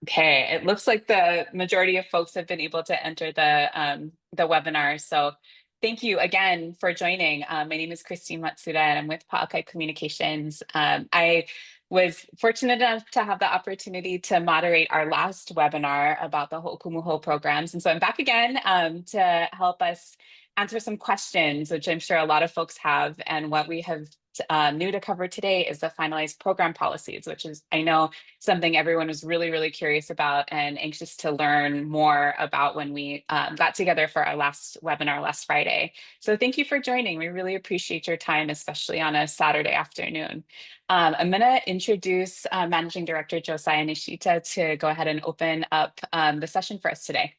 Okay, it looks like the majority of folks have been able to enter the webinar. So thank you again for joining. My name is Christine Matsuda and I'm with Paʻakai Communications. I was fortunate enough to have the opportunity to moderate our last webinar about the Hoʻokumu Hou programs. And so I'm back again to help us answer some questions, which I'm sure a lot of folks have. And what we have new to cover today is the finalized program policies, which is, I know, something everyone was really, really curious about and anxious to learn more about when we got together for our last webinar last Friday. So thank you for joining. We really appreciate your time, especially on a Saturday afternoon. I'm going to introduce Managing Director Josiah Nishita to go ahead and open up the session for us today.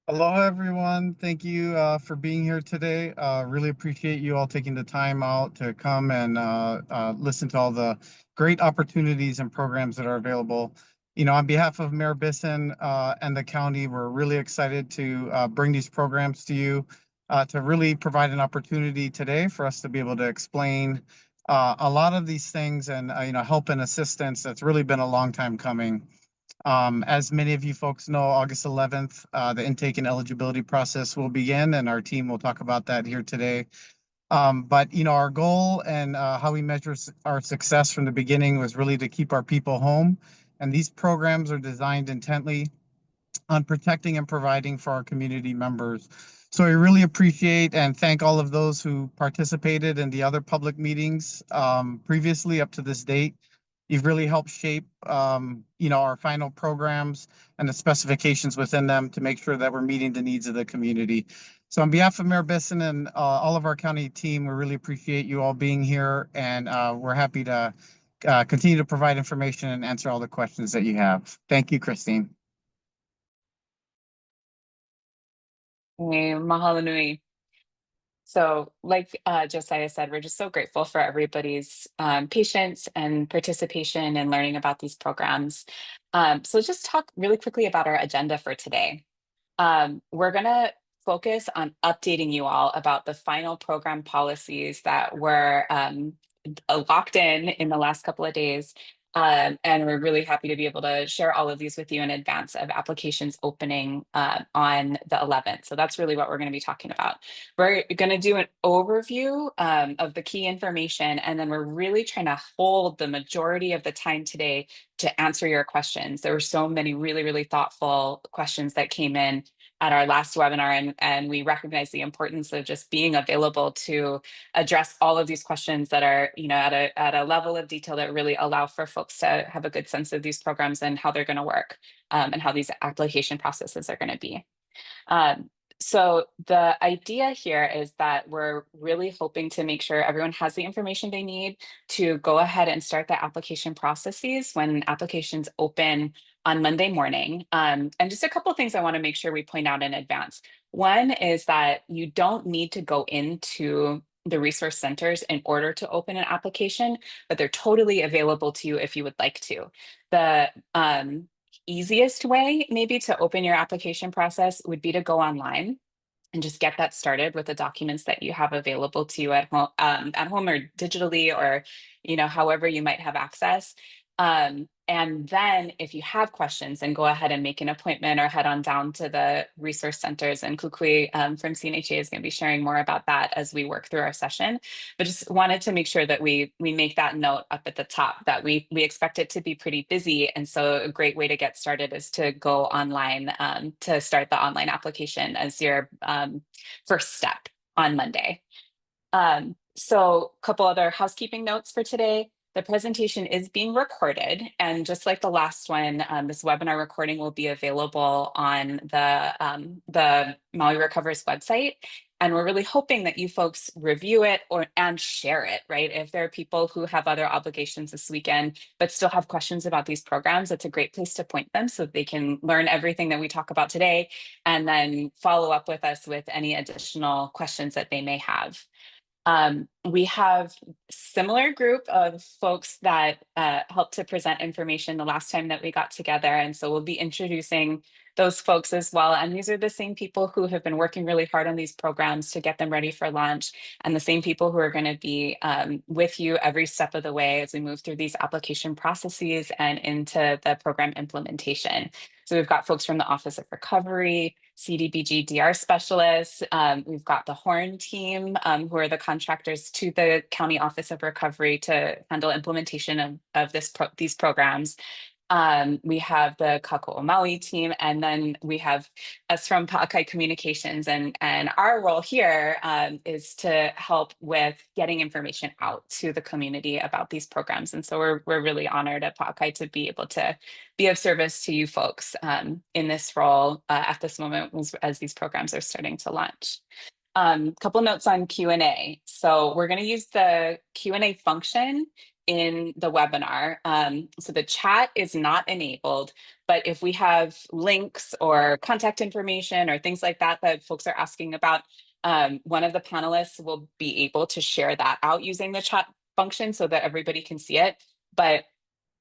Hello, everyone. Thank you for being here today. Really appreciate you all taking the time out to come and listen to all the great opportunities and programs that are available. You know, on behalf of Mayor Bisson and the county, we're really excited to bring these programs to you to really provide an opportunity today for us to be able to explain a lot of these things and, help and assistance that's really been a long time coming. As many of you folks know, August 11th, the intake and eligibility process will begin, and our team will talk about that here today. But, our goal and how we measure our success from the beginning was really to keep our people home. And these programs are designed intently on protecting and providing for our community members. So we really appreciate and thank all of those who participated in the other public meetings previously up to this date. You've really helped shape, our final programs and the specifications within them to make sure that we're meeting the needs of the community. So on behalf of Mayor Bisson and all of our county team, we really appreciate you all being here, and we're happy to continue to provide information and answer all the questions that you have. Thank you, Christine. Mahalo nui. So like Josiah said, we're just so grateful for everybody's patience and participation in learning about these programs. So just talk really quickly about our agenda for today. We're going to focus on updating you all about the final program policies that were locked in the last couple of days. And we're really happy to be able to share all of these with you in advance of applications opening on the 11th. So that's really what we're going to be talking about. We're going to do an overview of the key information, and then we're really trying to hold the majority of the time today to answer your questions. There were so many really, really thoughtful questions that came in at our last webinar, and we recognize the importance of just being available to address all of these questions that are, at a level of detail that really allow for folks to have a good sense of these programs and how they're going to work, and how these application processes are going to be. So the idea here is that we're really hoping to make sure everyone has the information they need to go ahead and start the application processes when applications open on Monday morning. And just a couple of things I want to make sure we point out in advance. One is that you don't need to go into the resource centers in order to open an application, but they're totally available to you if you would like to. The easiest way maybe to open your application process would be to go online and just get that started with the documents that you have available to you at home or digitally, or however you might have access. And then if you have questions, then go ahead and make an appointment or head on down to the resource centers. And Kukui from CNHA is going to be sharing more about that as we work through our session. But just wanted to make sure that we make that note up at the top that we expect it to be pretty busy. And so a great way to get started is to go online to start the online application as your first step on Monday. So a couple other housekeeping notes for today. The presentation is being recorded, and just like the last one, this webinar recording will be available on the Maui Recovers website. And we're really hoping that you folks review it and share it, right? If there are people who have other obligations this weekend, but still have questions about these programs, it's a great place to point them so they can learn everything that we talk about today and then follow up with us with any additional questions that they may have. We have similar group of folks that helped to present information the last time that we got together. And so we'll be introducing those folks as well. And these are the same people who have been working really hard on these programs to get them ready for launch, and the same people who are going to be with you every step of the way as we move through these application processes and into the program implementation. So we've got folks from the Office of Recovery, CDBG-DR specialists. We've got the HORN team, who are the contractors to the County Office of Recovery to handle implementation of these programs. We have the Kako'o Maui team, and then we have us from Pa'akai Communications, and our role here is to help with getting information out to the community about these programs. And so we're really honored at Pa'akai to be able to be of service to you folks in this role at this moment as these programs are starting to launch. Couple notes on Q&A. So we're going to use the Q&A function in the webinar. So the chat is not enabled, but if we have links or contact information or things like that that folks are asking about, one of the panelists will be able to share that out using the chat function so that everybody can see it. But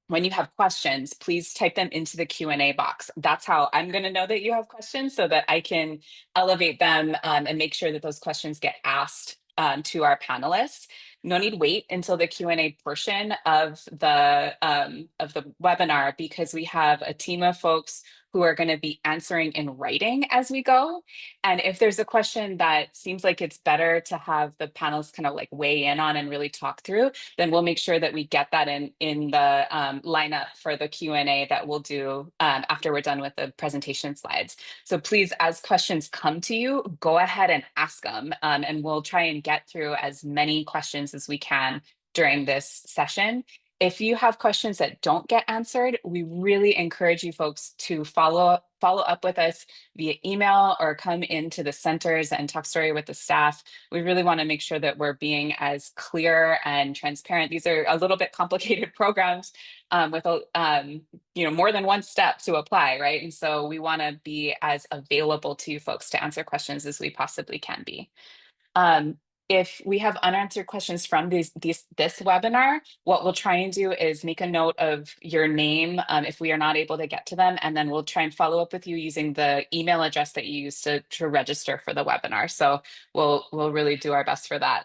when you have questions, please type them into the Q&A box. That's how I'm going to know that you have questions, so that I can elevate them and make sure that those questions get asked to our panelists. No need wait until the Q&A portion of the webinar, because we have a team of folks who are going to be answering in writing as we go. And if there's a question that seems like it's better to have the panelists kind of like weigh in on and really talk through, then we'll make sure that we get that in the lineup for the Q&A that we'll do after we're done with the presentation slides. So please, as questions come to you, go ahead and ask them, and we'll try and get through as many questions as we can during this session. If you have questions that don't get answered, we really encourage you folks to follow up with us via email or come into the centers and talk story with the staff. We really want to make sure that we're being as clear and transparent. These are a little bit complicated programs with more than one step to apply, right? And so we want to be as available to you folks to answer questions as we possibly can be. If we have unanswered questions from this webinar, what we'll try and do is make a note of your name if we are not able to get to them, and then we'll try and follow up with you using the email address that you used to register for the webinar. So we'll really do our best for that.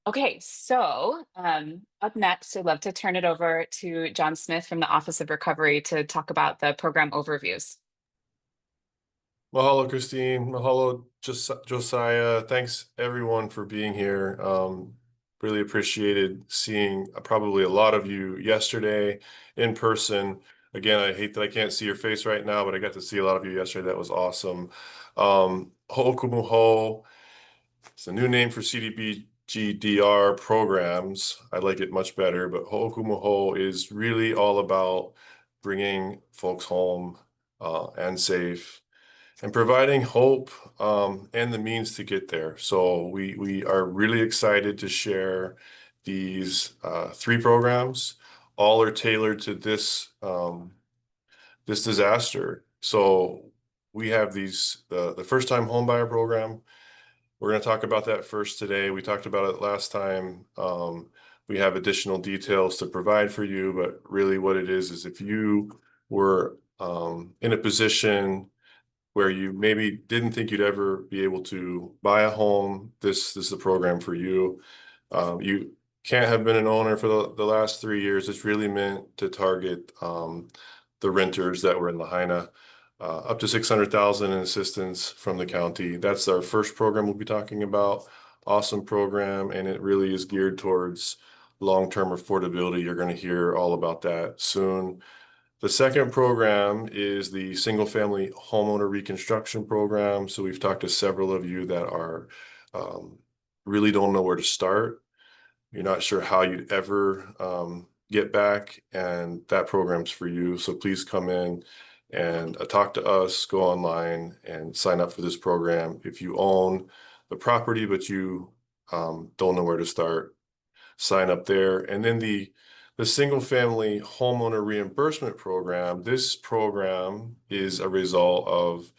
Okay, so up next, I'd love to turn it over to John Smith from the Office of Recovery to talk about the program overviews. Mahalo, Christine. Mahalo, Josiah. Thanks, everyone, for being here. Really appreciated seeing probably a lot of you yesterday in person. Again, I hate that I can't see your face right now, but I got to see a lot of you yesterday. That was awesome. Hoʻokumu Hou, it's a new name for CDBG-DR programs. I like it much better, but Hoʻokumu Hou is really all about bringing folks home and safe, and providing hope and the means to get there. So we are really excited to share these 3 programs. All are tailored to this this disaster. So we have the first time homebuyer program. We're going to talk about that first today. We talked about it last time. We have additional details to provide for you, but really what it is if you were in a position where you maybe didn't think you'd ever be able to buy a home, this is the program for you. You can't have been an owner for the last 3 years. It's really meant to target the renters that were in Lahaina. Up to $600,000 in assistance from the county. That's our first program we'll be talking about. Awesome program, and it really is geared towards long-term affordability. You're going to hear all about that soon. The second program is the single-family homeowner reconstruction program. So we've talked to several of you that are really don't know where to start. You're not sure how you'd ever get back, and that program's for you. So please come in and talk to us, go online and sign up for this program. If you own the property, but you don't know where to start, sign up there. And then the single family homeowner reimbursement program, this program is a result of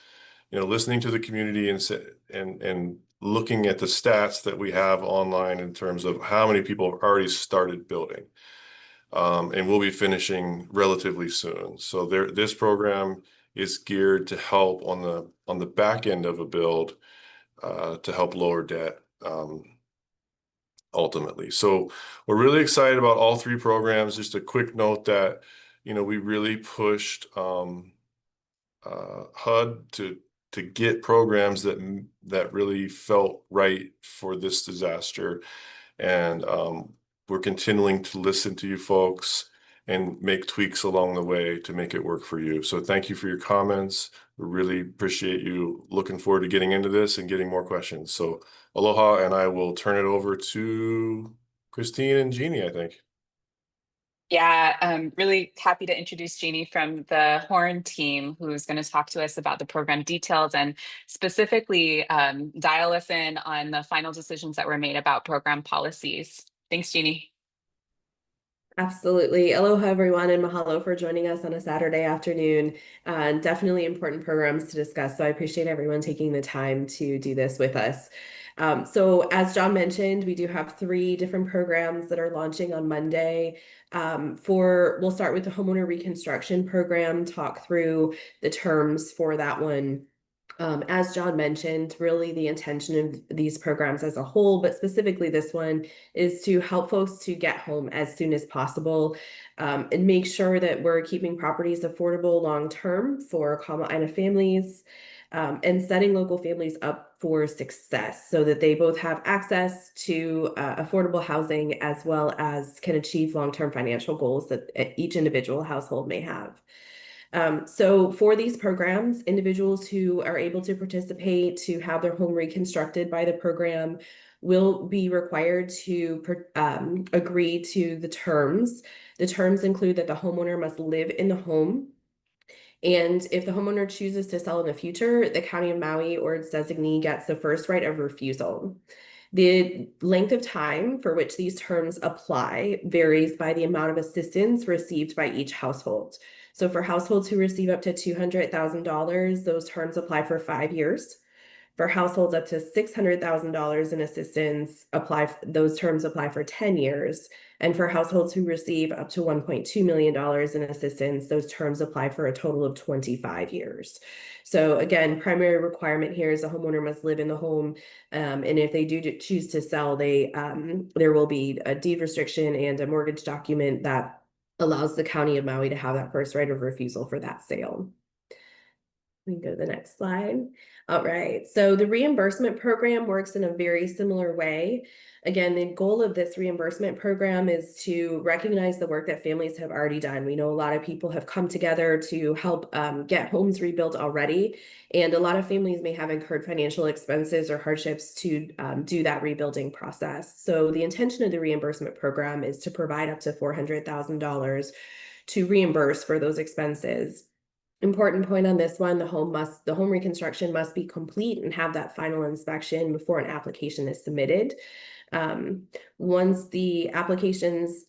listening to the community and looking at the stats that we have online in terms of how many people have already started building. And we'll be finishing relatively soon. So this program is geared to help on the back end of a build to help lower debt ultimately. So we're really excited about all three programs. Just a quick note that, we really pushed HUD to get programs that really felt right for this disaster. And we're continuing to listen to you folks and make tweaks along the way to make it work for you. So thank you for your comments. We really appreciate you. Looking forward to getting into this and getting more questions. So aloha, and I will turn it over to Christine and Jeannie, I think. Yeah, I'm really happy to introduce Jeannie from the Horn team, who's going to talk to us about the program details and specifically dial us in on the final decisions that were made about program policies. Thanks, Jeannie. Absolutely. Aloha, everyone, and mahalo for joining us on a Saturday afternoon. Definitely important programs to discuss. So I appreciate everyone taking the time to do this with us. So as John mentioned, we do have 3 different programs that are launching on Monday. We'll start with the Homeowner Reconstruction Program, talk through the terms for that one. As John mentioned, really the intention of these programs as a whole, but specifically this one, is to help folks to get home as soon as possible, and make sure that we're keeping properties affordable long-term for Kama'aina families, and setting local families up for success so that they both have access to affordable housing as well as can achieve long-term financial goals that each individual household may have. So for these programs, individuals who are able to participate to have their home reconstructed by the program will be required to agree to the terms. The terms include that the homeowner must live in the home. And if the homeowner chooses to sell in the future, the County of Maui or its designee gets the first right of refusal. The length of time for which these terms apply varies by the amount of assistance received by each household. So for households who receive up to $200,000, those terms apply for 5 years. For households up to $600,000 in assistance, those terms apply for 10 years. And for households who receive up to $1.2 million in assistance, those terms apply for a total of 25 years. So again, primary requirement here is the homeowner must live in the home. And if they do choose to sell, there will be a deed restriction and a mortgage document that allows the County of Maui to have that first right of refusal for that sale. We can go to the next slide. All right, so the reimbursement program works in a very similar way. Again, the goal of this reimbursement program is to recognize the work that families have already done. We know a lot of people have come together to help get homes rebuilt already, and a lot of families may have incurred financial expenses or hardships to do that rebuilding process. So the intention of the reimbursement program is to provide up to $400,000 to reimburse for those expenses. Important point on this one, the home reconstruction must be complete and have that final inspection before an application is submitted. Once the application's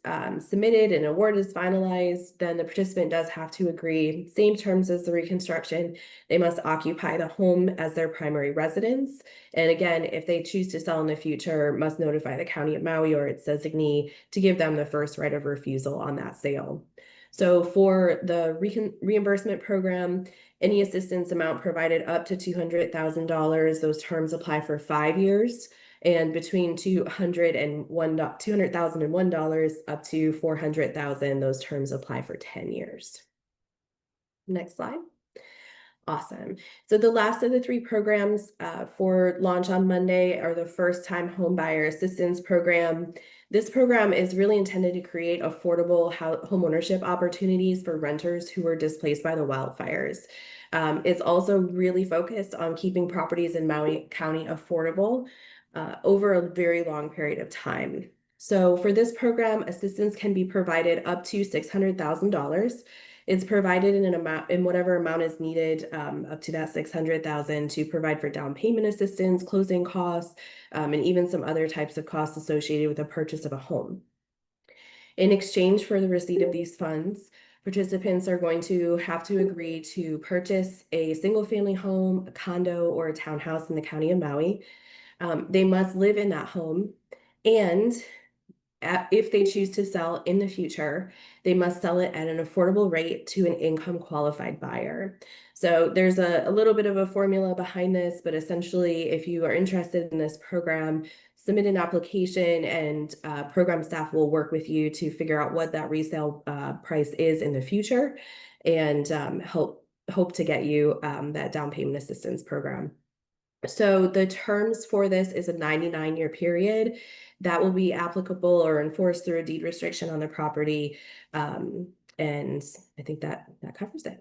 submitted and award is finalized, then the participant does have to agree, same terms as the reconstruction. They must occupy the home as their primary residence. And again, if they choose to sell in the future, must notify the County of Maui or its designee to give them the first right of refusal on that sale. So for the reimbursement program, any assistance amount provided up to $200,000, those terms apply for 5 years, and between $200,001 up to $400,000, those terms apply for 10 years. Next slide. Awesome. So the last of the 3 programs for launch on Monday are the First Time Homebuyer Assistance Program. This program is really intended to create affordable home ownership opportunities for renters who were displaced by the wildfires. It's also really focused on keeping properties in Maui County affordable over a very long period of time. So for this program, assistance can be provided up to $600,000. It's provided in whatever amount is needed, up to that $600,000 to provide for down payment assistance, closing costs, and even some other types of costs associated with the purchase of a home. In exchange for the receipt of these funds, participants are going to have to agree to purchase a single family home, a condo, or a townhouse in the County of Maui. They must live in that home, and if they choose to sell in the future, they must sell it at an affordable rate to an income qualified buyer. So there's a little bit of a formula behind this, but essentially, if you are interested in this program, submit an application, and program staff will work with you to figure out what that resale price is in the future, and hope to get you that down payment assistance program. So the terms for this is a 99-year period that will be applicable or enforced through a deed restriction on the property. And I think that covers it.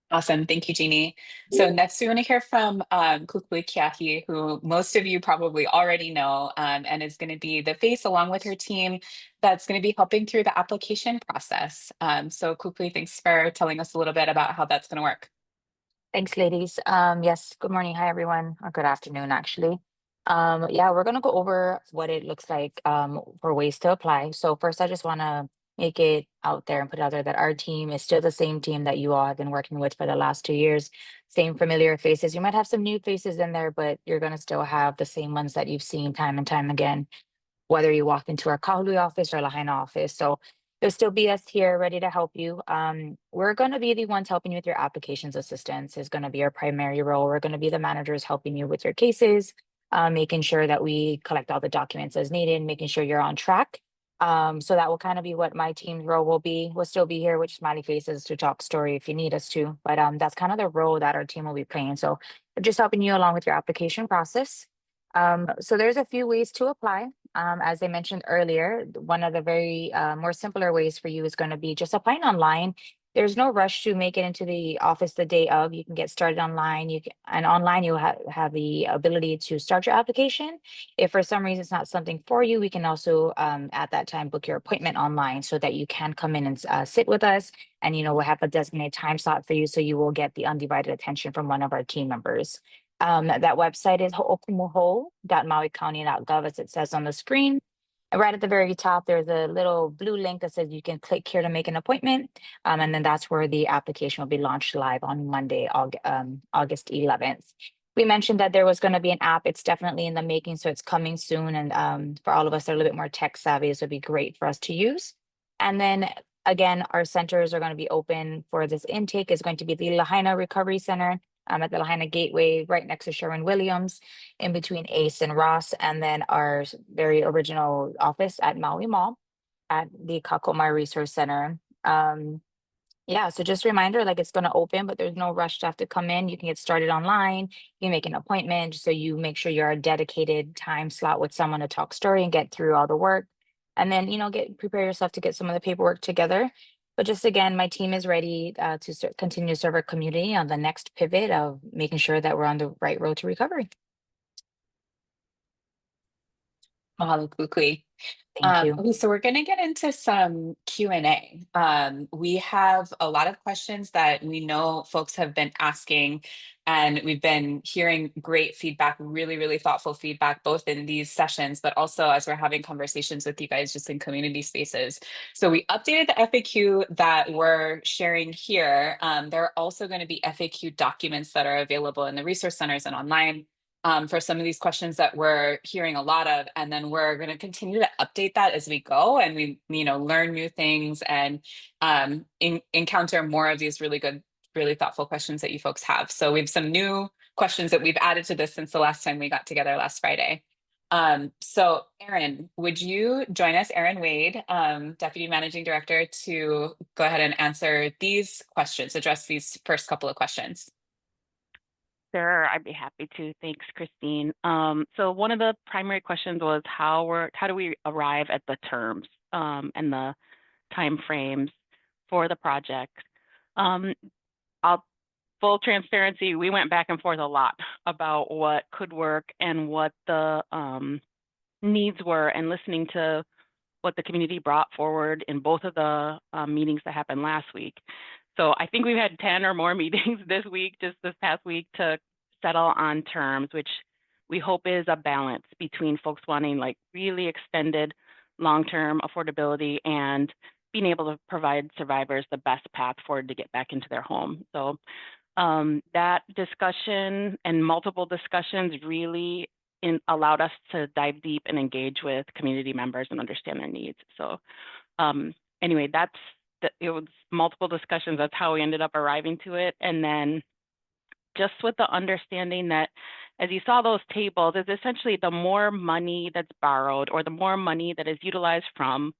Awesome. Thank you, Jeannie. So next we want to hear from Kukui Kiahi, who most of you probably already know, and is going to be the face along with her team that's going to be helping through the application process. So Kukui, thanks for telling us a little bit about how that's going to work. Thanks, ladies. Yes, good morning. Hi, everyone, or good afternoon, actually. Yeah, we're going to go over what it looks like for ways to apply. So first, I just want to make it out there and put it out there that our team is still the same team that you all have been working with for the last 2 years. Same familiar faces. You might have some new faces in there, but you're going to still have the same ones that you've seen time and time again, whether you walk into our Kahului office or Lahaina office. So there'll still be us here ready to help you. We're going to be the ones helping you with your applications assistance is going to be our primary role. We're going to be the managers helping you with your cases, making sure that we collect all the documents as needed, making sure you're on track. So that will kind of be what my team's role will be. We'll still be here with smiley faces to talk story if you need us to, but that's kind of the role that our team will be playing. So we're just helping you along with your application process. So there's a few ways to apply. As I mentioned earlier, one of the very more simpler ways for you is going to be just applying online. There's no rush to make it into the office the day of. You can get started online. And online you'll have the ability to start your application. If for some reason it's not something for you, we can also at that time book your appointment online so that you can come in and sit with us. And we'll have a designated time slot for you, so you will get the undivided attention from one of our team members. That website is hoʻokumu.mauicounty.gov, as it says on the screen. And right at the very top, there's a little blue link that says you can click here to make an appointment. And then that's where the application will be launched live on Monday, August 11th. We mentioned that there was going to be an app. It's definitely in the making, so it's coming soon. And for all of us that are a little bit more tech savvy, this would be great for us to use. And then again, our centers are going to be open for this intake. Is going to be the Lahaina Recovery Center at the Lahaina Gateway, right next to Sherwin-Williams, in between Ace and Ross, and then our very original office at Maui Mall at the Kakoma Resource Center. Yeah, so just a reminder, like it's going to open, but there's no rush to have to come in. You can get started online. You can make an appointment, so you make sure you're a dedicated time slot with someone to talk story and get through all the work. And then, prepare yourself to get some of the paperwork together. But just again, my team is ready to continue to serve our community on the next pivot of making sure that we're on the right road to recovery. Mahalo, Kukui. Thank you. Okay, so we're going to get into some Q&A. We have a lot of questions that we know folks have been asking, and we've been hearing great feedback, really, really thoughtful feedback, both in these sessions, but also as we're having conversations with you guys just in community spaces. So we updated the FAQ that we're sharing here. There are also going to be FAQ documents that are available in the resource centers and online. For some of these questions that we're hearing a lot of, and then we're going to continue to update that as we go, and we learn new things and encounter more of these really good, really thoughtful questions that you folks have. So we have some new questions that we've added to this since the last time we got together last Friday. So Erin, would you join us, Erin Wade, Deputy Managing Director, to go ahead and answer these questions, address these first couple of questions? Sure, I'd be happy to. Thanks, Christine. So one of the primary questions was how do we arrive at the terms and the timeframes for the project? Full transparency, we went back and forth a lot about what could work and what the needs were, and listening to what the community brought forward in both of the meetings that happened last week. So I think we've had 10 or more meetings this past week, to settle on terms, which we hope is a balance between folks wanting like really extended long-term affordability and being able to provide survivors the best path forward to get back into their home. So That discussion and multiple discussions really allowed us to dive deep and engage with community members and understand their needs. So anyway, it was multiple discussions. That's how we ended up arriving to it. And then just with the understanding that, as you saw those tables, is essentially the more money that's borrowed or the more money that is utilized from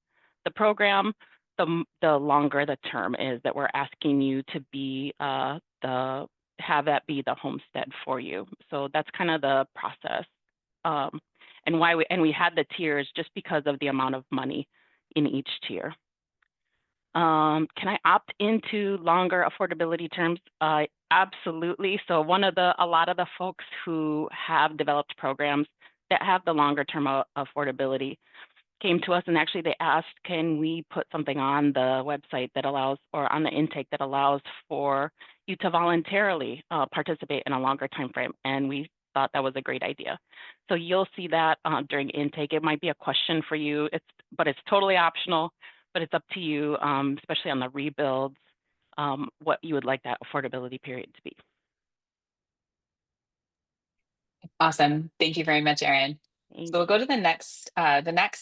the program, the longer the term is that we're asking you to be have that be the homestead for you. So that's kind of the process. And why we had the tiers just because of the amount of money in each tier. Can I opt into longer affordability terms? Absolutely. So a lot of the folks who have developed programs that have the longer term affordability came to us, and actually they asked, can we put something on the website that allows, or on the intake that allows for you to voluntarily participate in a longer time frame? And we thought that was a great idea. So you'll see that during intake. It might be a question for you, but it's totally optional, but it's up to you, especially on the rebuilds, what you would like that affordability period to be. Awesome. Thank you very much, Erin. So we'll go to the next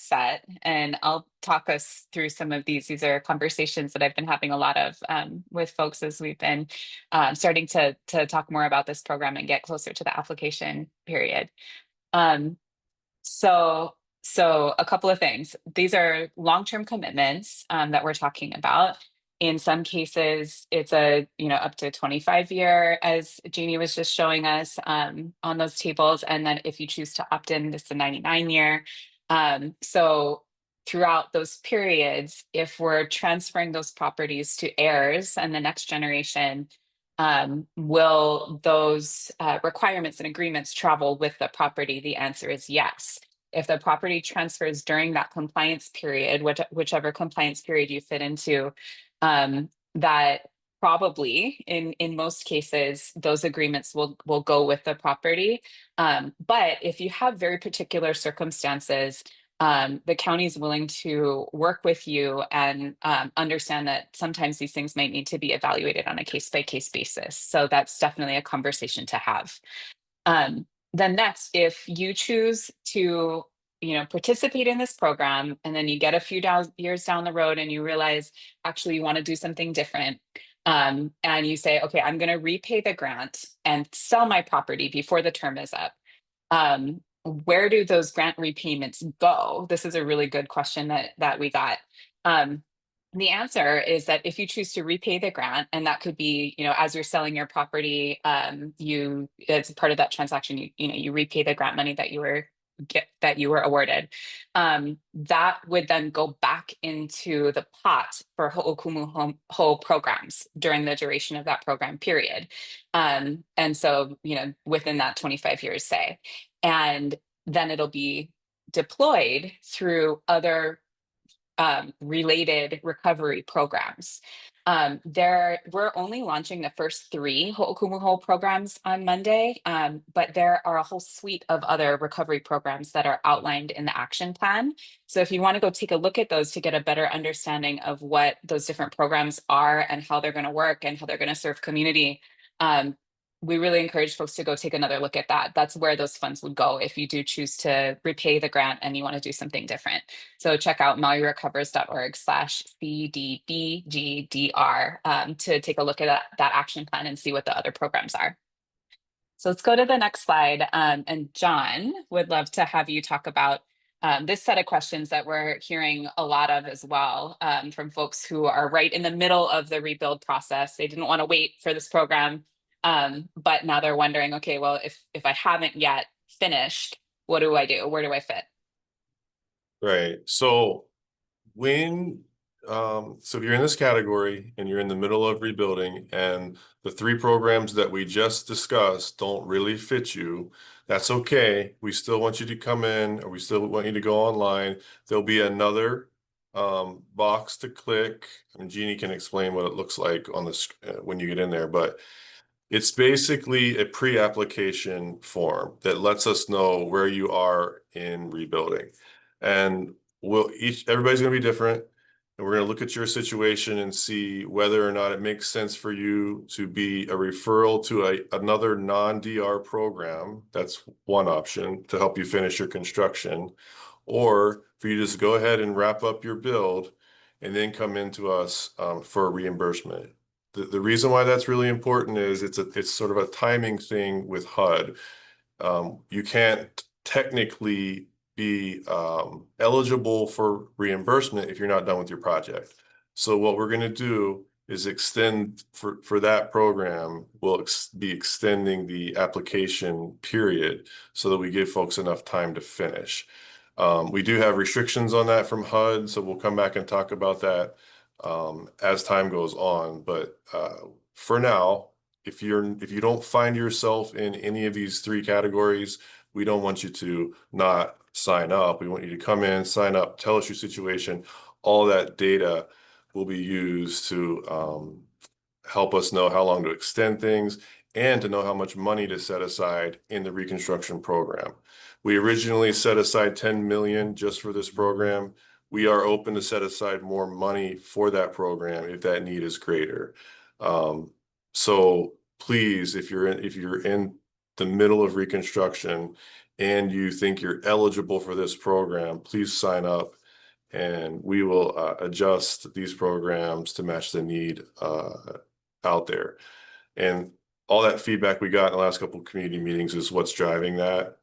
set, and I'll talk us through some of these. These are conversations that I've been having a lot of with folks as we've been starting to talk more about this program and get closer to the application period. So a couple of things. These are long-term commitments that we're talking about. In some cases, it's up to 25-year, as Jeannie was just showing us on those tables. And then if you choose to opt in, it's a 99-year. So throughout those periods, if we're transferring those properties to heirs and the next generation, will those requirements and agreements travel with the property? The answer is yes. If the property transfers during that compliance period, whichever compliance period you fit into, that probably in most cases, those agreements will go with the property. But if you have very particular circumstances, the county is willing to work with you and understand that sometimes these things might need to be evaluated on a case-by-case basis. So that's definitely a conversation to have. Then next, if you choose to participate in this program, and then you get a few years down the road and you realize actually you want to do something different, and you say, okay, I'm going to repay the grant and sell my property before the term is up. Where do those grant repayments go? This is a really good question that we got. The answer is that if you choose to repay the grant, and that could be, as you're selling your property, it's part of that transaction, you repay the grant money that you were awarded. That would then go back into the pot for Ho'okumu Hou programs during the duration of that program period. And so, within that 25 years, say, and then it'll be deployed through other related recovery programs. We're only launching the first 3 Ho'okumu Hou programs on Monday, but there are a whole suite of other recovery programs that are outlined in the action plan. So if you want to go take a look at those to get a better understanding of what those different programs are and how they're going to work and how they're going to serve community, we really encourage folks to go take another look at that. That's where those funds would go if you do choose to repay the grant and you want to do something different. So check out mauirecovers.org/CDBG-DR to take a look at that action plan and see what the other programs are. So let's go to the next slide. And John, would love to have you talk about this set of questions that we're hearing a lot of as well from folks who are right in the middle of the rebuild process. They didn't want to wait for this program. But now they're wondering, okay, well, if I haven't yet finished, what do I do? Where do I fit? Right. So so if you're in this category and you're in the middle of rebuilding and the 3 programs that we just discussed don't really fit you, that's okay. We still want you to come in, or we still want you to go online. There'll be another box to click. And Jeannie can explain what it looks like on the when you get in there, but it's basically a pre-application form that lets us know where you are in rebuilding. And everybody's going to be different. And we're going to look at your situation and see whether or not it makes sense for you to be a referral to another non-DR program. That's one option to help you finish your construction, or for you to just go ahead and wrap up your build and then come into us for a reimbursement. The reason why that's really important is it's sort of a timing thing with HUD. You can't technically be eligible for reimbursement if you're not done with your project. So what we're going to do is extend for that program. We'll be extending the application period so that we give folks enough time to finish. We do have restrictions on that from HUD, so we'll come back and talk about that as time goes on. But for now, if you don't find yourself in any of these three categories, we don't want you to not sign up. We want you to come in, sign up, tell us your situation. All that data will be used to help us know how long to extend things and to know how much money to set aside in the reconstruction program. We originally set aside 10 million just for this program. We are open to set aside more money for that program if that need is greater. So please, if you're in the middle of reconstruction and you think you're eligible for this program, please sign up, and we will adjust these programs to match the need out there. And all that feedback we got in the last couple of community meetings is what's driving that.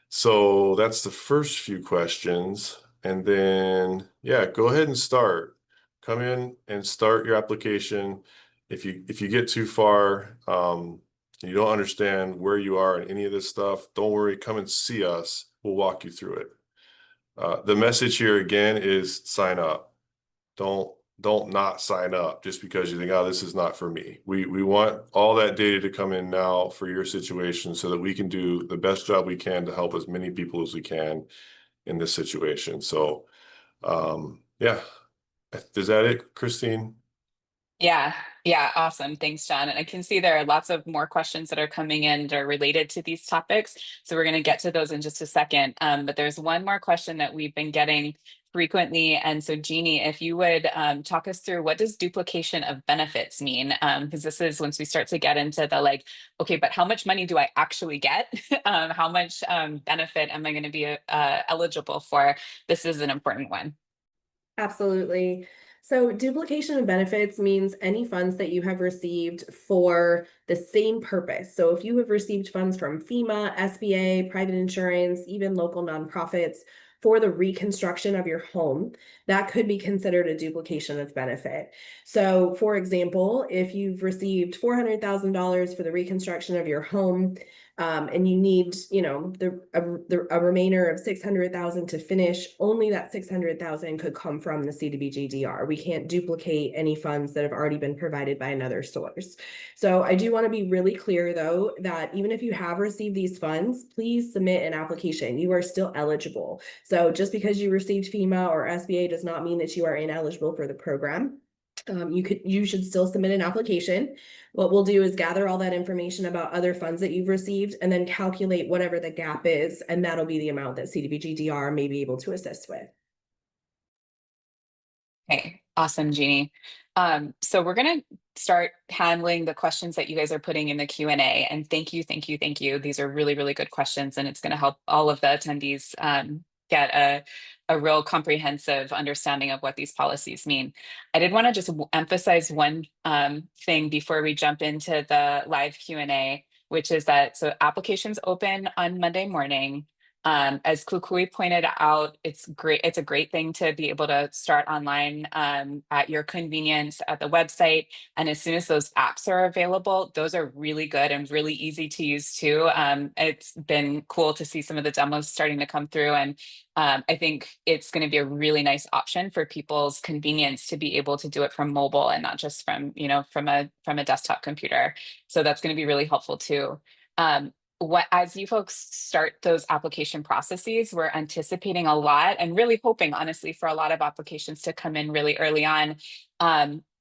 So that's the first few questions. And then, yeah, go ahead and start. Come in and start your application. If you get too far, you don't understand where you are in any of this stuff, don't worry, come and see us. We'll walk you through it. The message here again is sign up. Don't not sign up just because you think, oh, this is not for me. We want all that data to come in now for your situation so that we can do the best job we can to help as many people as we can in this situation. So yeah, is that it, Christine? Yeah, awesome. Thanks, John. And I can see there are lots of more questions that are coming in that are related to these topics. So we're going to get to those in just a second. But there's one more question that we've been getting frequently. And so Jeannie, if you would talk us through, what does duplication of benefits mean? Because this is once we start to get into the like, okay, but how much money do I actually get? How much benefit am I going to be eligible for? This is an important one. Absolutely. So duplication of benefits means any funds that you have received for the same purpose. So if you have received funds from FEMA, SBA, private insurance, even local nonprofits for the reconstruction of your home, that could be considered a duplication of benefit. So for example, if you've received $400,000 for the reconstruction of your home, and you need, a remainder of 600,000 to finish, only that 600,000 could come from the CDBG-DR. We can't duplicate any funds that have already been provided by another source. So I do want to be really clear though, that even if you have received these funds, please submit an application. You are still eligible. So just because you received FEMA or SBA does not mean that you are ineligible for the program. You should still submit an application. What we'll do is gather all that information about other funds that you've received and then calculate whatever the gap is, and that'll be the amount that CDBG-DR may be able to assist with. Okay, awesome, Jeannie. So we're going to start handling the questions that you guys are putting in the Q&A, and thank you. These are really, really good questions, and it's going to help all of the attendees get a real comprehensive understanding of what these policies mean. I did want to just emphasize one thing before we jump into the live Q&A, which is that so applications open on Monday morning. As Kukui pointed out, it's great. It's a great thing to be able to start online at your convenience at the website. And as soon as those apps are available, those are really good and really easy to use too. It's been cool to see some of the demos starting to come through. And I think it's going to be a really nice option for people's convenience to be able to do it from mobile and not just from, from a desktop computer. So that's going to be really helpful too. As you folks start those application processes, we're anticipating a lot and really hoping, honestly, for a lot of applications to come in really early on,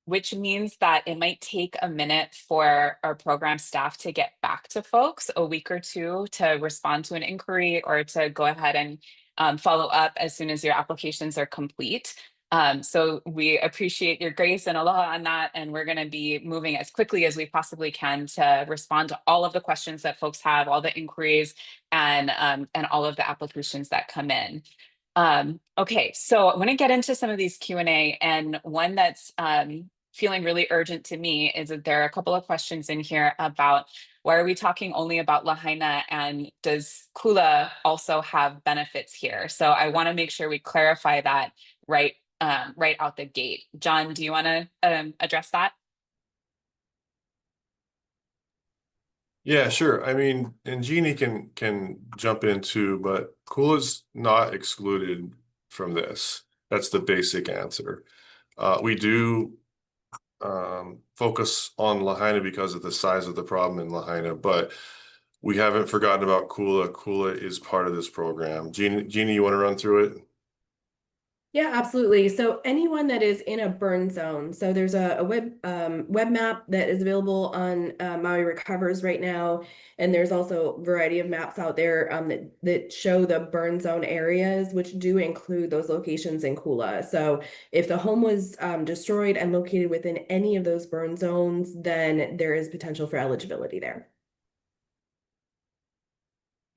which means that it might take a minute for our program staff to get back to folks, a week or two, to respond to an inquiry or to go ahead and follow up as soon as your applications are complete. So we appreciate your grace and aloha on that, and we're going to be moving as quickly as we possibly can to respond to all of the questions that folks have, all the inquiries, and all of the applications that come in. Okay, so I want to get into some of these Q&A, and one that's feeling really urgent to me is that there are a couple of questions in here about why are we talking only about Lahaina, and does Kula also have benefits here? So I want to make sure we clarify that right out the gate. John, do you want to address that? Yeah, sure. I mean, and Jeannie can jump in too, but Kula's not excluded from this. That's the basic answer. We do focus on Lahaina because of the size of the problem in Lahaina, but we haven't forgotten about Kula. Kula is part of this program. Jeannie, you want to run through it? Yeah, absolutely. So anyone that is in a burn zone, so there's a web map that is available on Maui Recovers right now, and there's also a variety of maps out there that show the burn zone areas, which do include those locations in Kula. So if the home was destroyed and located within any of those burn zones, then there is potential for eligibility there.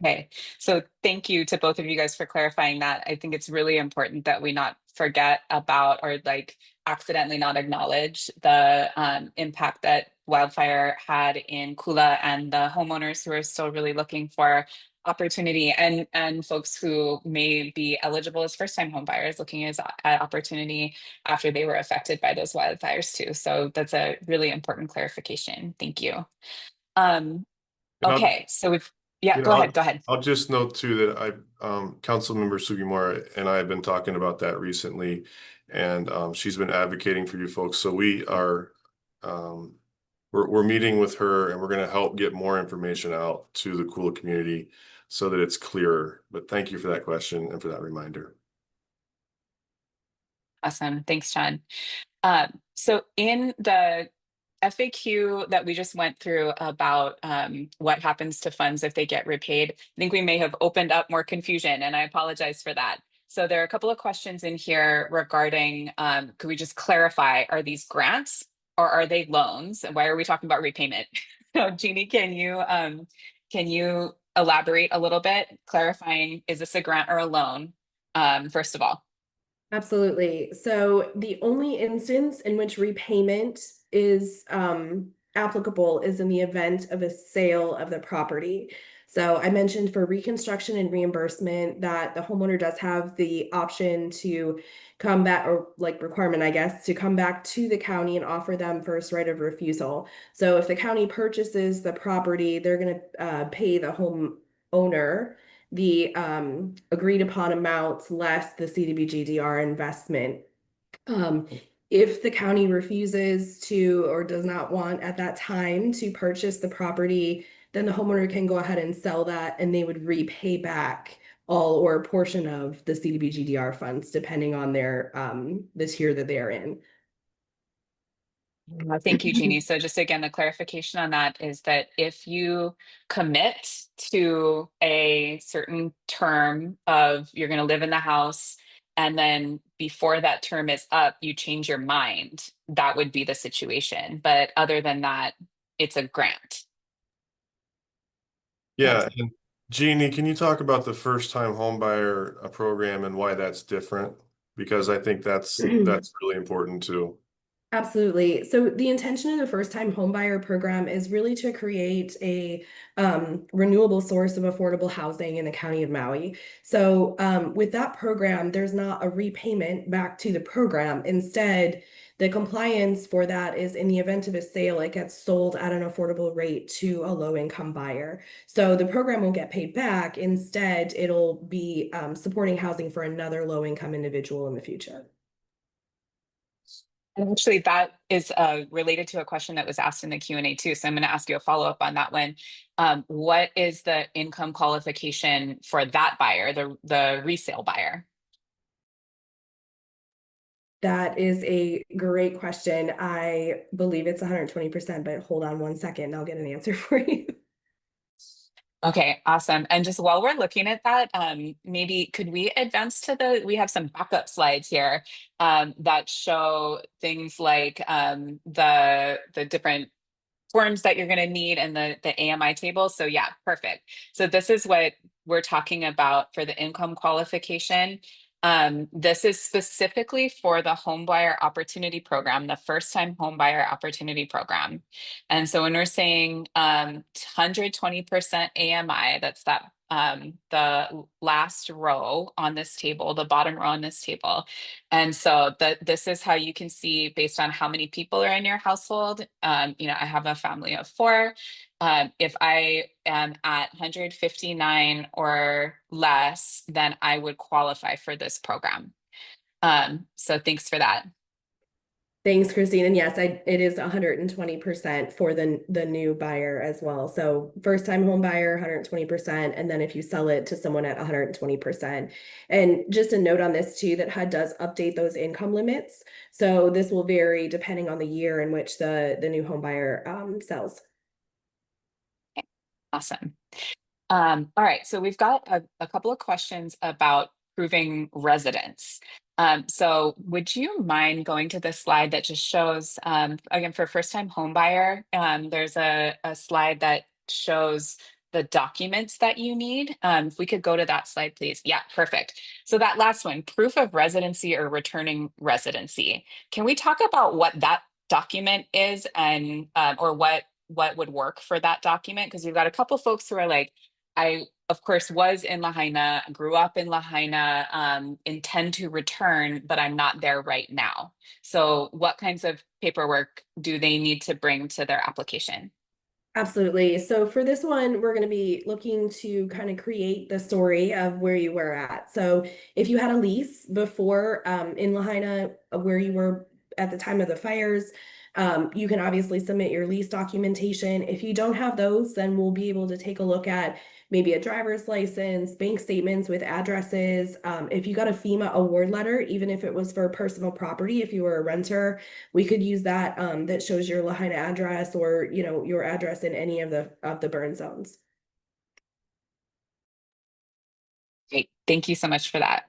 Okay, so thank you to both of you guys for clarifying that. I think it's really important that we not forget about or like accidentally not acknowledge the impact that wildfire had in Kula and the homeowners who are still really looking for opportunity, and folks who may be eligible as first-time home buyers looking at opportunity after they were affected by those wildfires too. So that's a really important clarification. Thank you. Okay, so we've go ahead. I'll just note too that Councilmember Sugimura and I have been talking about that recently, and she's been advocating for you folks. So we are, we're meeting with her, and we're going to help get more information out to the Kula community so that it's clearer. But thank you for that question and for that reminder. Awesome, thanks, John. So in the FAQ that we just went through about what happens to funds if they get repaid, I think we may have opened up more confusion, and I apologize for that. So there are a couple of questions in here regarding, could we just clarify, are these grants or are they loans? And why are we talking about repayment? So Jeannie, can you elaborate a little bit, clarifying, is this a grant or a loan, first of all? Absolutely. So the only instance in which repayment is applicable is in the event of a sale of the property. So I mentioned for reconstruction and reimbursement that the homeowner does have the option to come back, or like requirement, I guess, to come back to the county and offer them first right of refusal. So if the county purchases the property, they're going to pay the homeowner the agreed upon amounts less the CDBG-DR investment. If the county refuses to or does not want at that time to purchase the property, then the homeowner can go ahead and sell that, and they would repay back all or a portion of the CDBG-DR funds, depending on their the tier that they are in. Thank you, Jeannie. So just again, the clarification on that is that if you commit to a certain term of you're going to live in the house, and then before that term is up, you change your mind, that would be the situation. But other than that, it's a grant. Yeah, and Jeannie, can you talk about the first-time homebuyer program and why that's different? Because I think that's really important too. Absolutely. So the intention of the first-time homebuyer program is really to create a renewable source of affordable housing in the county of Maui. So with that program, there's not a repayment back to the program. Instead, the compliance for that is in the event of a sale, it gets sold at an affordable rate to a low-income buyer. So the program will get paid back. Instead, it'll be supporting housing for another low-income individual in the future. And actually, that is related to a question that was asked in the Q&A too. So I'm going to ask you a follow-up on that one. What is the income qualification for that buyer, the resale buyer? That is a great question. I believe it's 120%, but hold on one second, and I'll get an answer for you. Okay, awesome. And just while we're looking at that, maybe could we advance to we have some backup slides here that show things like the different forms that you're going to need and the AMI table. So yeah, perfect. So this is what we're talking about for the income qualification. This is specifically for the Homebuyer Opportunity Program, the first time Homebuyer Opportunity Program. And so when we're saying 120% AMI, that's the last row on this table, the bottom row on this table. And so this is how you can see based on how many people are in your household. I have a family of 4. If I am at 159 or less, then I would qualify for this program. So thanks for that. Thanks, Christine. And yes, it is 120% for the new buyer as well. So first time home buyer, 120%. And then if you sell it to someone at 120%. And just a note on this too, that HUD does update those income limits. So this will vary depending on the year in which the new home buyer sells. Okay. Awesome. All right, so we've got a couple of questions about proving residence. So would you mind going to the slide that just shows, again, for first-time home buyer, there's a slide that shows the documents that you need. If we could go to that slide, please. Yeah, perfect. So that last one, proof of residency or returning residency. Can we talk about what that document is and or what would work for that document? Because we've got a couple folks who are like, I, of course, was in Lahaina, grew up in Lahaina, intend to return, but I'm not there right now. So what kinds of paperwork do they need to bring to their application? Absolutely. So for this one, we're going to be looking to kind of create the story of where you were at. So if you had a lease before in Lahaina, where you were at the time of the fires, you can obviously submit your lease documentation. If you don't have those, then we'll be able to take a look at maybe a driver's license, bank statements with addresses. If you got a FEMA award letter, even if it was for personal property, if you were a renter, we could use that that shows your Lahaina address or your address in any of the burn zones. Great, thank you so much for that.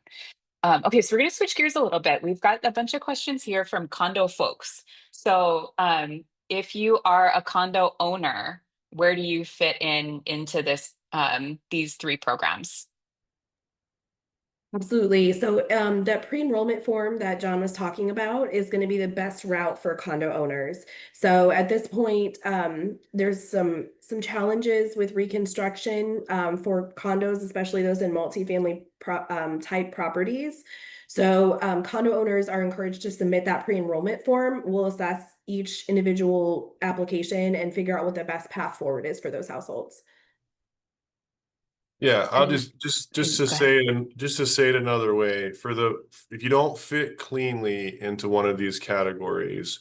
Okay, so we're going to switch gears a little bit. We've got a bunch of questions here from condo folks. So if you are a condo owner, where do you fit into these 3 programs? Absolutely. So that pre-enrollment form that John was talking about is going to be the best route for condo owners. So at this point, there's some challenges with reconstruction for condos, especially those in multifamily type properties. So condo owners are encouraged to submit that pre-enrollment form. We'll assess each individual application and figure out what the best path forward is for those households. Yeah, I'll And- just Go to ahead. say it another way, if you don't fit cleanly into one of these categories,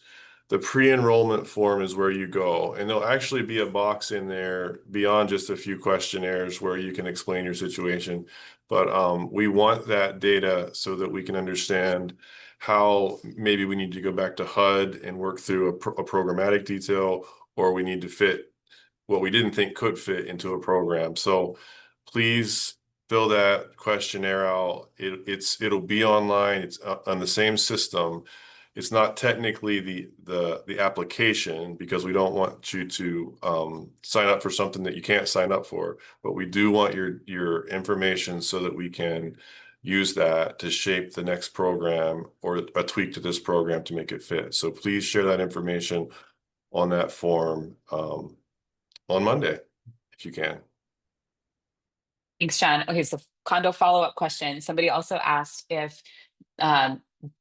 the pre-enrollment form is where you go, and there'll actually be a box in there beyond just a few questionnaires where you can explain your situation. But we want that data so that we can understand how maybe we need to go back to HUD and work through a programmatic detail, or we need to fit what we didn't think could fit into a program. So please fill that questionnaire out. It'll be online. It's on the same system. It's not technically the application, because we don't want you to sign up for something that you can't sign up for. But we do want your information so that we can use that to shape the next program or a tweak to this program to make it fit. So please share that information on that form on Monday, if you can. Thanks, John. Okay, so condo follow-up question. Somebody also asked if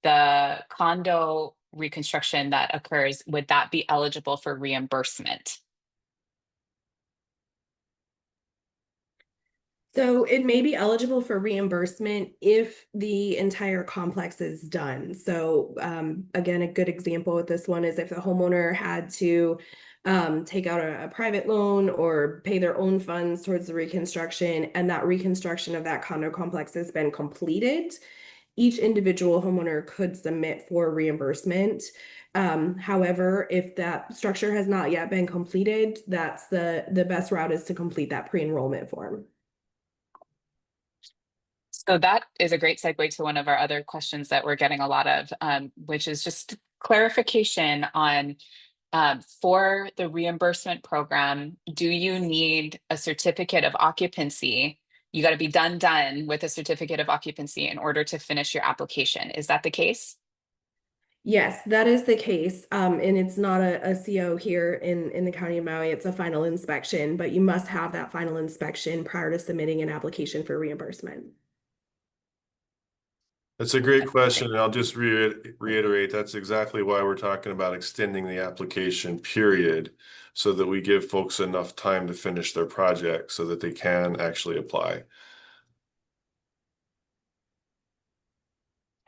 the condo reconstruction that occurs, would that be eligible for reimbursement? So it may be eligible for reimbursement if the entire complex is done. So again, a good example with this one is if the homeowner had to take out a private loan or pay their own funds towards the reconstruction, and that reconstruction of that condo complex has been completed. each individual homeowner could submit for reimbursement. However, if that structure has not yet been completed, that's the best route is to complete that pre-enrollment form. So that is a great segue to one of our other questions that we're getting a lot of, which is just clarification on for the reimbursement program, do you need a certificate of occupancy? You got to be done with a certificate of occupancy in order to finish your application. Is that the case? Yes, that is the case. And it's not a CO here in the county of Maui. It's a final inspection, but you must have that final inspection prior to submitting an application for reimbursement. That's a great question, and I'll just reiterate, that's exactly why we're talking about extending the application period so that we give folks enough time to finish their project so that they can actually apply.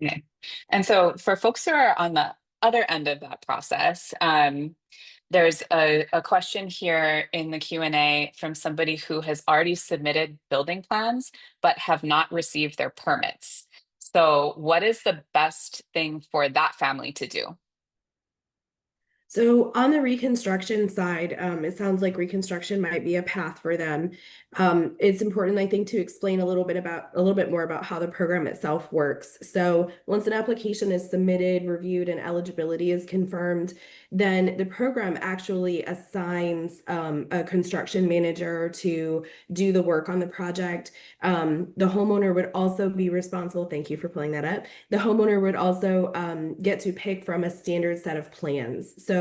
Okay. And so for folks who are on the other end of that process, there's a question here in the Q&A from somebody who has already submitted building plans, but have not received their permits. So what is the best thing for that family to do? So on the reconstruction side, it sounds like reconstruction might be a path for them. It's important, I think, to explain a little bit more about how the program itself works. So once an application is submitted, reviewed, and eligibility is confirmed, then the program actually assigns a construction manager to do the work on the project. The homeowner would also be responsible. Thank you for pulling that up. The homeowner would also get to pick from a standard set of plans. So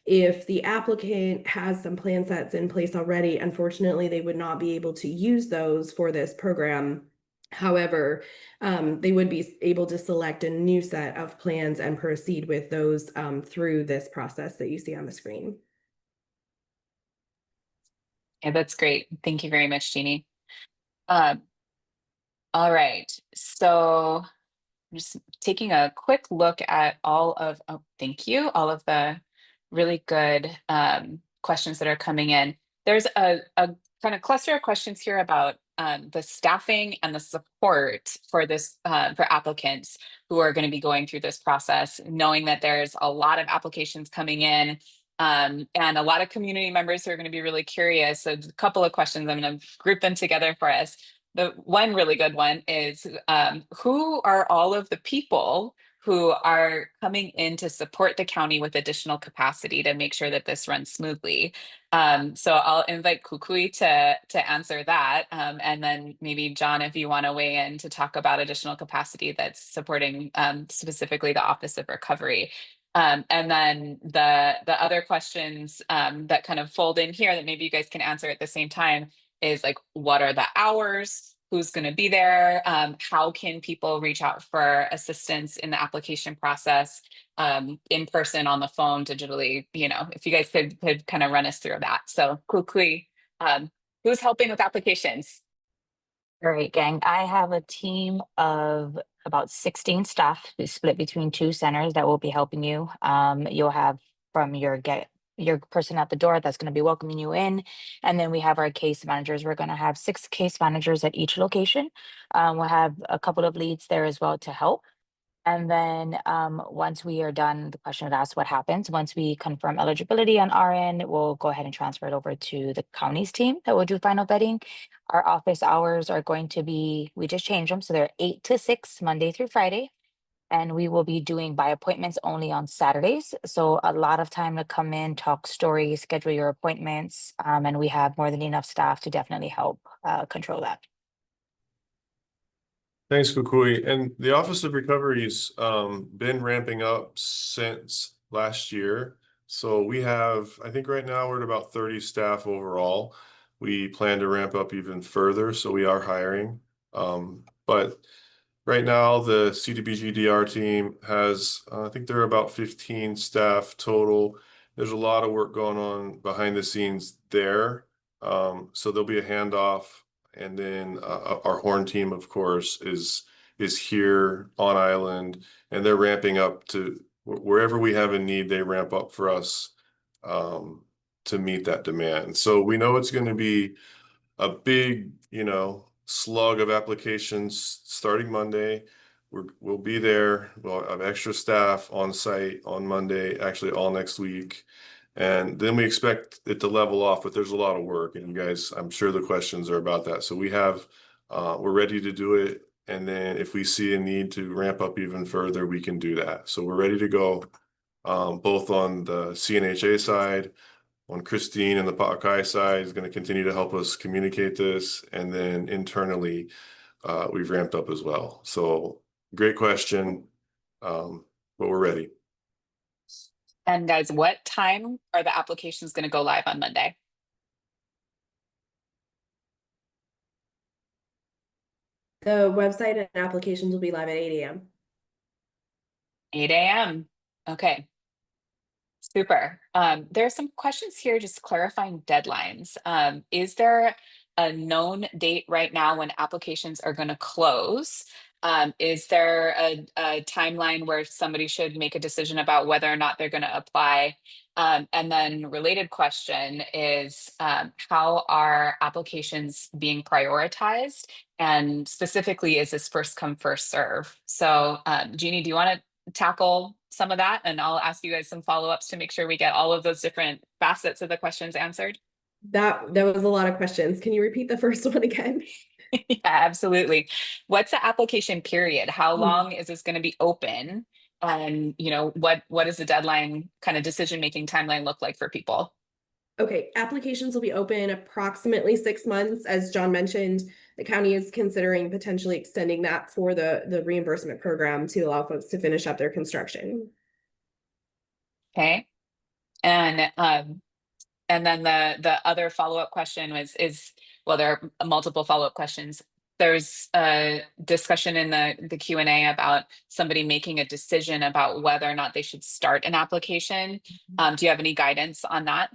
if the applicant has some plan sets in place already, unfortunately, they would not be able to use those for this program. However, they would be able to select a new set of plans and proceed with those through this process that you see on the screen. Yeah, that's great. Thank you very much, Jeannie. All right, so I'm just taking a quick look at all of, thank you, all of the really good questions that are coming in. There's a kind of cluster of questions here about the staffing and the support for this for applicants who are going to be going through this process, knowing that there's a lot of applications coming in and a lot of community members who are going to be really curious. So a couple of questions, I'm going to group them together for us. The one really good one is who are all of the people who are coming in to support the county with additional capacity to make sure that this runs smoothly? So I'll invite Kukui to answer that. And then maybe John, if you want to weigh in to talk about additional capacity that's supporting specifically the Office of Recovery. And then the other questions that kind of fold in here that maybe you guys can answer at the same time is like, what are the hours? Who's going to be there? How can people reach out for assistance in the application process, in person, on the phone, digitally? You know, if you guys could kind of run us through that. So quickly, who's helping with applications? All right, gang. I have a team of about 16 staff split between 2 centers that will be helping you. You'll have from your person at the door that's going to be welcoming you in. And then we have our case managers. We're going to have 6 case managers at each location. We'll have a couple of leads there as well to help. And then once we are done, the question was asked, what happens? Once we confirm eligibility on our end, we'll go ahead and transfer it over to the county's team that will do final vetting. Our office hours are going to be, we just changed them. So they're 8 to 6, Monday through Friday. And we will be doing by appointments only on Saturdays. So a lot of time to come in, talk stories, schedule your appointments. And we have more than enough staff to definitely help control that. Thanks, Kukui. And the Office of Recovery's been ramping up since last year. So we have, I think right now we're at about 30 staff overall. We plan to ramp up even further, so we are hiring. But right now, the CDBG-DR team has, I think there are about 15 staff total. There's a lot of work going on behind the scenes there. So there'll be a handoff. And then our Horn team, of course, is here on island, and they're ramping up to wherever we have a need, they ramp up for us to meet that demand. So we know it's going to be a big, slug of applications starting Monday. we'll be there. We'll have extra staff on site on Monday, actually all next week. And then we expect it to level off, but there's a lot of work, and you guys, I'm sure the questions are about that. So we're ready to do it. And then if we see a need to ramp up even further, we can do that. So we're ready to go, both on the CNHA side, on Christine and the Pa'akai side is going to continue to help us communicate this. And then internally, we've ramped up as well. So great question, but we're ready. And guys, what time are the applications going to go live on Monday? The website and applications will be live at 8 a.m. 8 a.m. Okay. Super. There are some questions here just clarifying deadlines. Is there a known date right now when applications are going to close? Is there a timeline where somebody should make a decision about whether or not they're going to apply? And then related question is, how are applications being prioritized? And specifically, is this first come, first serve? So Jeannie, do you want to tackle some of that, and I'll ask you guys some follow-ups to make sure we get all of those different facets of the questions answered? That was a lot of questions. Can you repeat the first one again? Yeah, absolutely. What's the application period? How long is this going to be open? And what does the deadline kind of decision-making timeline look like for people? Okay, applications will be open approximately 6 months. As John mentioned, the county is considering potentially extending that for the reimbursement program to allow folks to finish up their construction. Okay. And then the other follow-up question well, there are multiple follow-up questions. There's a discussion in the Q&A about somebody making a decision about whether or not they should start an application. Do you have any guidance on that?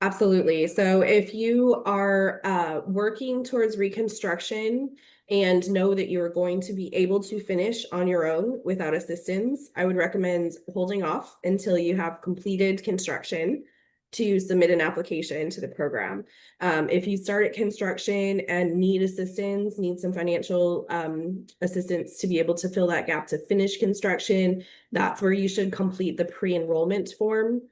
Absolutely. So if you are working towards reconstruction and know that you're going to be able to finish on your own without assistance, I would recommend holding off until you have completed construction to submit an application to the program. If you start at construction and need assistance, need some financial assistance to be able to fill that gap to finish construction, that's where you should complete the pre-enrollment form.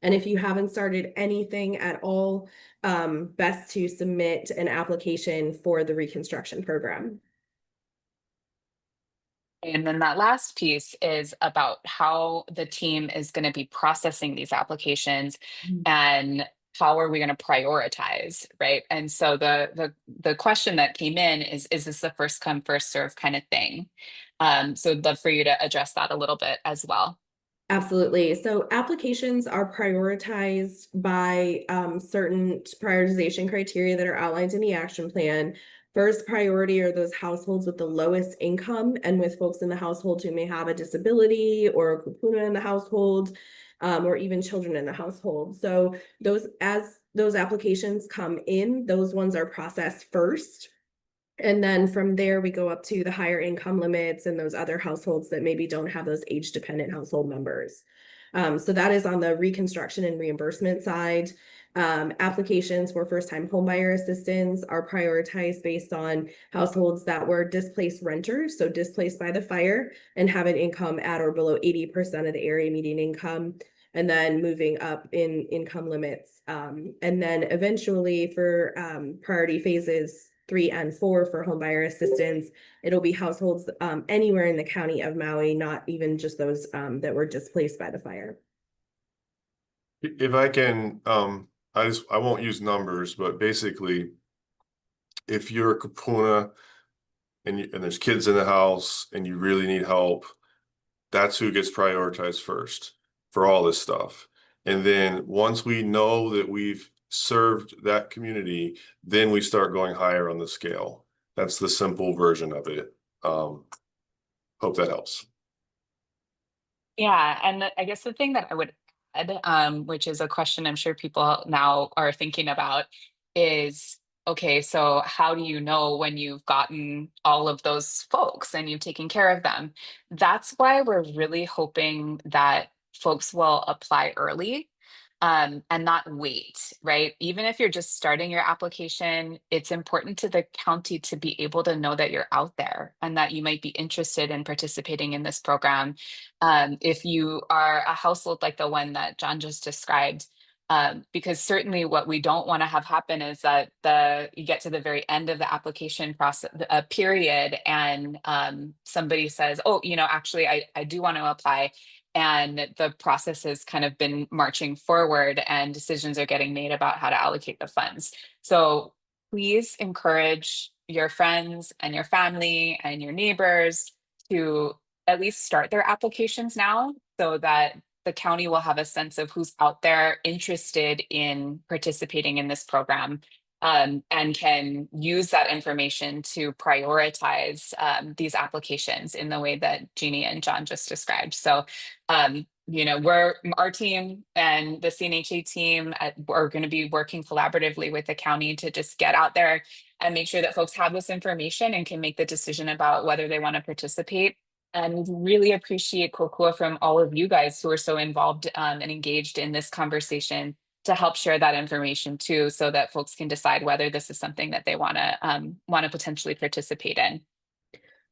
And if you haven't started anything at all, best to submit an application for the reconstruction program. And then that last piece is about how the team is going to be processing these applications and how are we going to prioritize, right? And so the question that came in is this a first come, first serve kind of thing? So I'd love for you to address that a little bit as well. Absolutely. So applications are prioritized by certain prioritization criteria that are outlined in the action plan. First priority are those households with the lowest income and with folks in the household who may have a disability or a kupuna in the household, or even children in the household. So as those applications come in, those ones are processed first. And then from there, we go up to the higher income limits and those other households that maybe don't have those age dependent household members. So that is on the reconstruction and reimbursement side. Applications for first-time homebuyer assistance are prioritized based on households that were displaced renters, so displaced by the fire, and have an income at or below 80% of the area median income, and then moving up in income limits. And then eventually for priority phases 3 and 4 for homebuyer assistance, it'll be households anywhere in the county of Maui, not even just those that were displaced by the fire. If I can, I won't use numbers, but basically, if you're a kupuna and there's kids in the house and you really need help, that's who gets prioritized first for all this stuff. And then once we know that we've served that community, then we start going higher on the scale. That's the simple version of it. Hope that helps. Yeah, and I guess the thing that I would add, which is a question I'm sure people now are thinking about, is okay, so how do you know when you've gotten all of those folks and you've taken care of them? That's why we're really hoping that folks will apply early. and not wait, right? Even if you're just starting your application, it's important to the county to be able to know that you're out there and that you might be interested in participating in this program. If you are a household like the one that John just described, because certainly what we don't want to have happen is that you get to the very end of the application process period, and somebody says, oh, actually I do want to apply, and the process has kind of been marching forward and decisions are getting made about how to allocate the funds. So please encourage your friends and your family and your neighbors to at least start their applications now, so that the county will have a sense of who's out there interested in participating in this program, and can use that information to prioritize these applications in the way that Jeannie and John just described. So, our team and the CNHA team are going to be working collaboratively with the county to just get out there and make sure that folks have this information and can make the decision about whether they want to participate. And really appreciate Kokua from all of you guys who are so involved and engaged in this conversation to help share that information too, so that folks can decide whether this is something that they want to potentially participate in.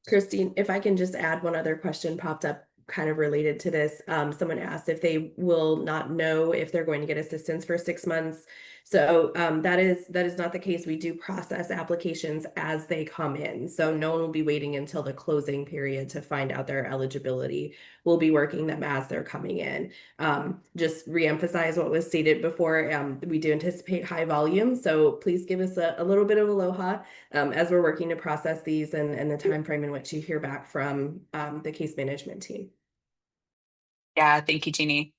Christine, if I can just add, one other question popped up kind of related to this. Someone asked if they will not know if they're going to get assistance for 6 months. So that is not the case. We do process applications as they come in. So no one will be waiting until the closing period to find out their eligibility. We'll be working them as they're coming in. Just reemphasize what was stated before. We do anticipate high volume. So please give us a little bit of aloha as we're working to process these and the time frame in which you hear back from the case management team. Yeah, thank you, Jeannie.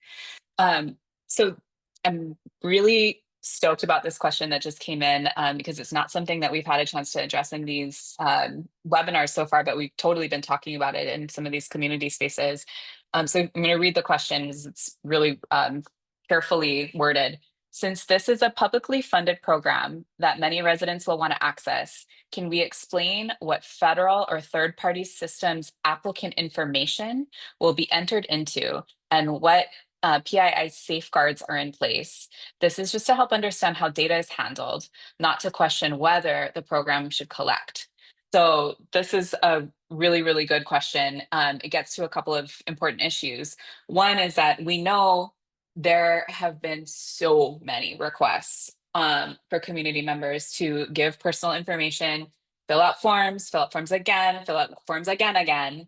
So I'm really stoked about this question that just came in, because it's not something that we've had a chance to address in these webinars so far, but we've totally been talking about it in some of these community spaces. So I'm going to read the question because it's really carefully worded. Since this is a publicly funded program that many residents will want to access, can we explain what federal or third-party systems applicant information will be entered into and what PII safeguards are in place? This is just to help understand how data is handled, not to question whether the program should collect. So this is a really, really good question. It gets to a couple of important issues. One is that we know there have been so many requests for community members to give personal information, fill out forms again, fill out forms again.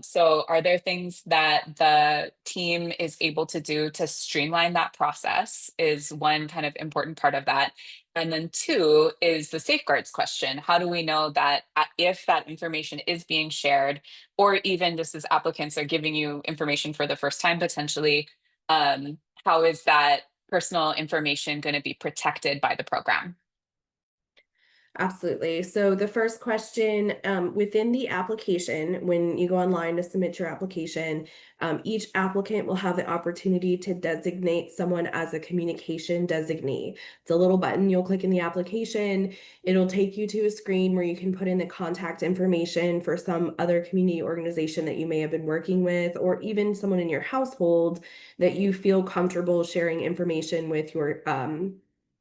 So are there things that the team is able to do to streamline that process is one kind of important part of that. And then two is the safeguards question. How do we know that if that information is being shared, or even just as applicants are giving you information for the first time potentially, how is that personal information going to be protected by the program? Absolutely. So the first question, within the application, when you go online to submit your application, each applicant will have the opportunity to designate someone as a communication designee. It's a little button you'll click in the application. It'll take you to a screen where you can put in the contact information for some other community organization that you may have been working with, or even someone in your household that you feel comfortable sharing information with your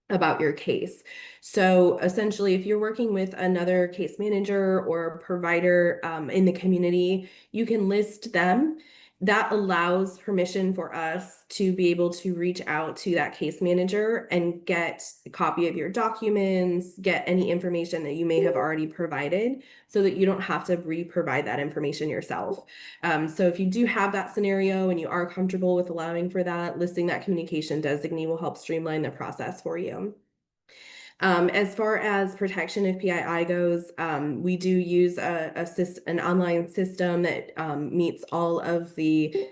about your case. So essentially, if you're working with another case manager or provider in the community, you can list them. That allows permission for us to be able to reach out to that case manager and get a copy of your documents, get any information that you may have already provided, so that you don't have to re-provide that information yourself. So if you do have that scenario and you are comfortable with allowing for that, listing that communication designee will help streamline the process for you. As far as protection of PII goes, we do use an online system that meets all of the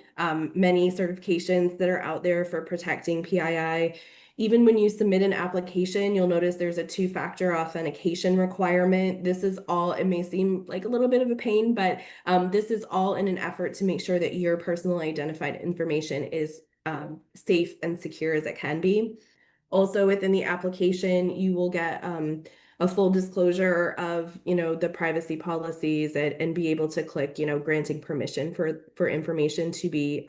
many certifications that are out there for protecting PII. Even when you submit an application, you'll notice there's a two-factor authentication requirement. This is all, it may seem like a little bit of a pain, but this is all in an effort to make sure that your personal identified information is safe and secure as it can be. Also within the application, you will get a full disclosure of, the privacy policies and be able to click, granting permission for information to be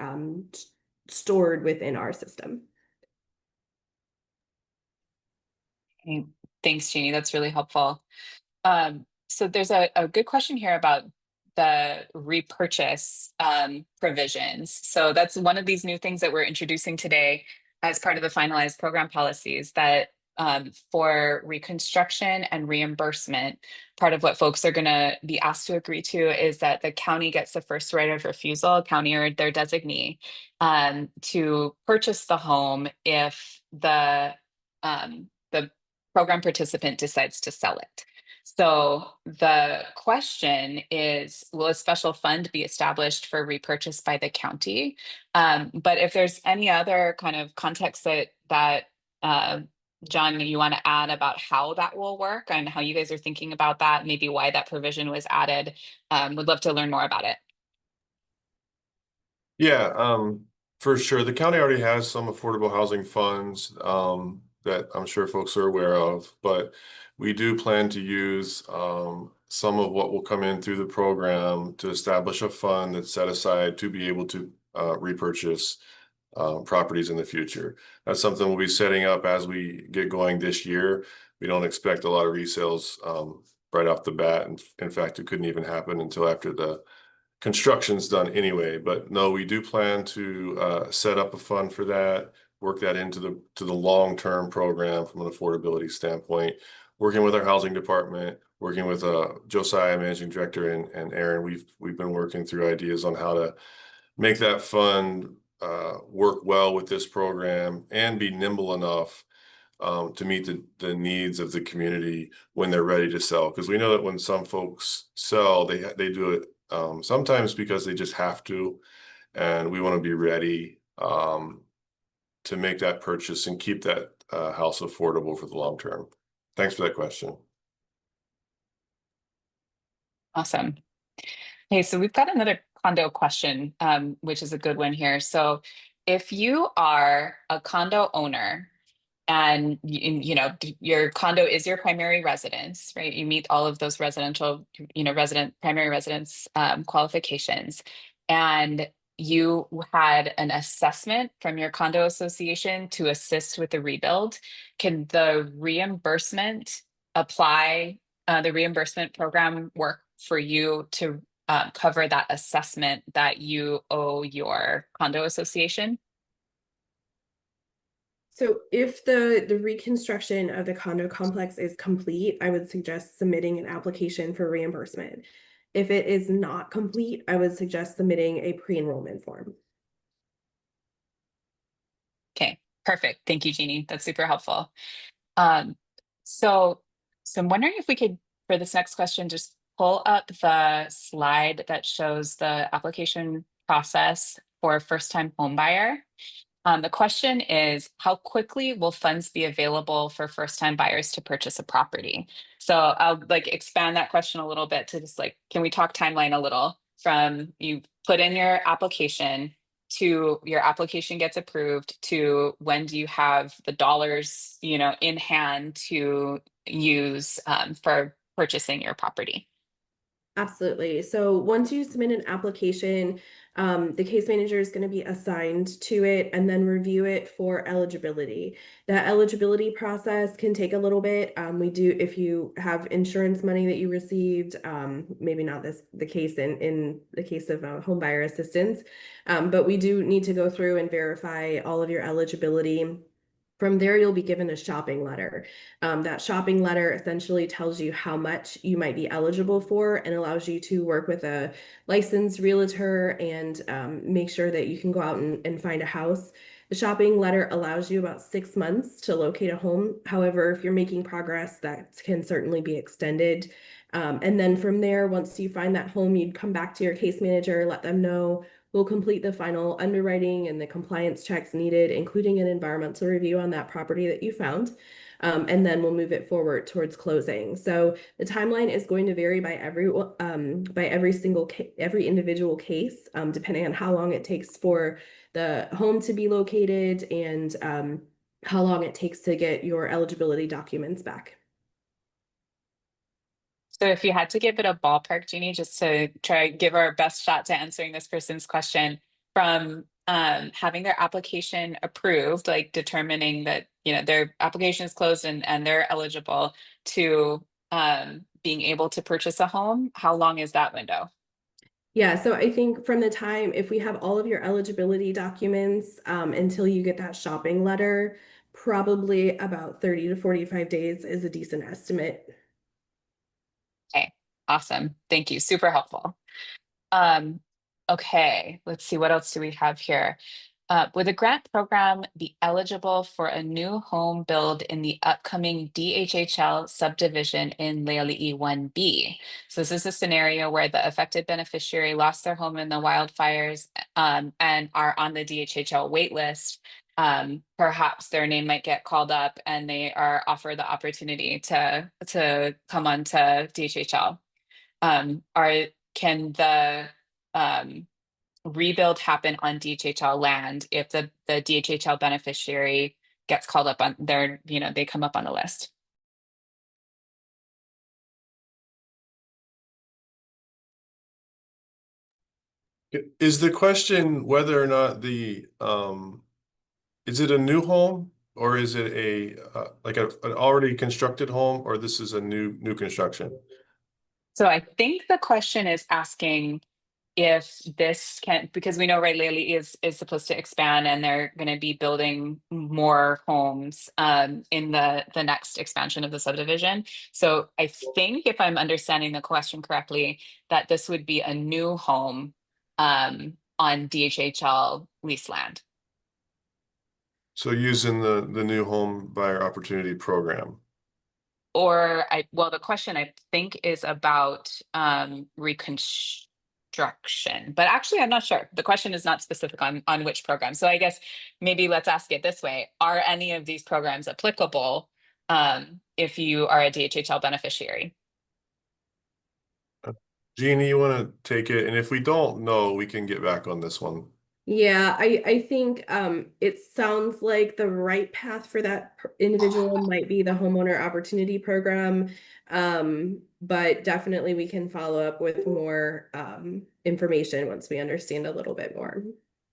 stored within our system. Okay. Thanks, Jeannie. That's really helpful. So there's a good question here about the repurchase provisions. So that's one of these new things that we're introducing today as part of the finalized program policies, that for reconstruction and reimbursement, part of what folks are going to be asked to agree to is that the county gets the first right of refusal, county or their designee, to purchase the home if the program participant decides to sell it. So the question is, will a special fund be established for repurchase by the county? But if there's any other kind of context that John, you want to add about how that will work and how you guys are thinking about that, maybe why that provision was added, would love to learn more about it. Yeah, for sure. The county already has some affordable housing funds that I'm sure folks are aware of, but we do plan to use some of what will come in through the program to establish a fund that's set aside to be able to repurchase properties in the future. That's something we'll be setting up as we get going this year. We don't expect a lot of resales right off the bat. And in fact, it couldn't even happen until after the construction's done anyway. But no, we do plan to set up a fund for that, work that into the long-term program from an affordability standpoint, working with our housing department, working with Josiah, managing director, and Aaron. We've been working through ideas on how to make that fund work well with this program and be nimble enough to meet the needs of the community when they're ready to sell. Because we know that when some folks sell, they do it sometimes because they just have to, and we want to be ready to make that purchase and keep that house affordable for the long term. Thanks for that question. Awesome. Okay, so we've got another condo question, which is a good one here. So if you are a condo owner and your condo is your primary residence, right? You meet all of those residential, primary residence qualifications, and you had an assessment from your condo association to assist with the rebuild. Can the reimbursement apply? The reimbursement program work for you to cover that assessment that you owe your condo association? So if the reconstruction of the condo complex is complete, I would suggest submitting an application for reimbursement. If it is not complete, I would suggest submitting a pre-enrollment form. Okay, perfect. Thank you, Jeannie. That's super helpful. So I'm wondering if we could, for this next question, just pull up the slide that shows the application process for a first-time home buyer. The question is, how quickly will funds be available for first-time buyers to purchase a property? So I'll expand that question a little bit to just can we talk timeline a little from you put in your application to your application gets approved to when do you have the dollars, in hand to use for purchasing your property? Absolutely. So once you submit an application, the case manager is going to be assigned to it and then review it for eligibility. That eligibility process can take a little bit. If you have insurance money that you received, maybe not the case in the case of home buyer assistance, but we do need to go through and verify all of your eligibility. From there, you'll be given a shopping letter. That shopping letter essentially tells you how much you might be eligible for and allows you to work with a licensed realtor and make sure that you can go out and find a house. The shopping letter allows you about 6 months to locate a home. However, if you're making progress, that can certainly be extended. And then from there, once you find that home, you'd come back to your case manager, let them know. We'll complete the final underwriting and the compliance checks needed, including an environmental review on that property that you found. And then we'll move it forward towards closing. So the timeline is going to vary by every individual case, depending on how long it takes for the home to be located and how long it takes to get your eligibility documents back. So if you had to give it a ballpark, Jeannie, just to try give our best shot to answering this person's question, from having their application approved, like determining that, you know, their application is closed and they're eligible to being able to purchase a home, how long is that window? Yeah, so I think from the time, if we have all of your eligibility documents until you get that shopping letter, probably about 30 to 45 days is a decent estimate. Okay, awesome. Thank you. Super helpful. Okay, let's see, what else do we have here? Would the grant program be eligible for a new home build in the upcoming DHHL subdivision in Leali'i 1B? So this is a scenario where the affected beneficiary lost their home in the wildfires and are on the DHHL wait list. Perhaps their name might get called up and they are offered the opportunity to come on to DHHL. Can the rebuild happen on DHHL land if the DHHL beneficiary gets called up on their, you know, they come up on the list? Is the question whether or not the is it a new home or is it a like an already constructed home, or this is a new construction? So I think the question is asking if this can, because we know, right, Leali'i is supposed to expand and they're going to be building more homes in the next expansion of the subdivision. So I think, if I'm understanding the question correctly, that this would be a new home on DHHL lease land. So using the new home buyer opportunity program. Or well, the question I think is about reconstruction, but actually I'm not sure. The question is not specific on which program. So I guess maybe let's ask it this way. Are any of these programs applicable if you are a DHHL beneficiary? Jeannie, you want to take it? And if we don't know, we can get back on this one. Yeah, I think it sounds like the right path for that individual might be the Homeowner Opportunity Program, but definitely we can follow up with more information once we understand a little bit more.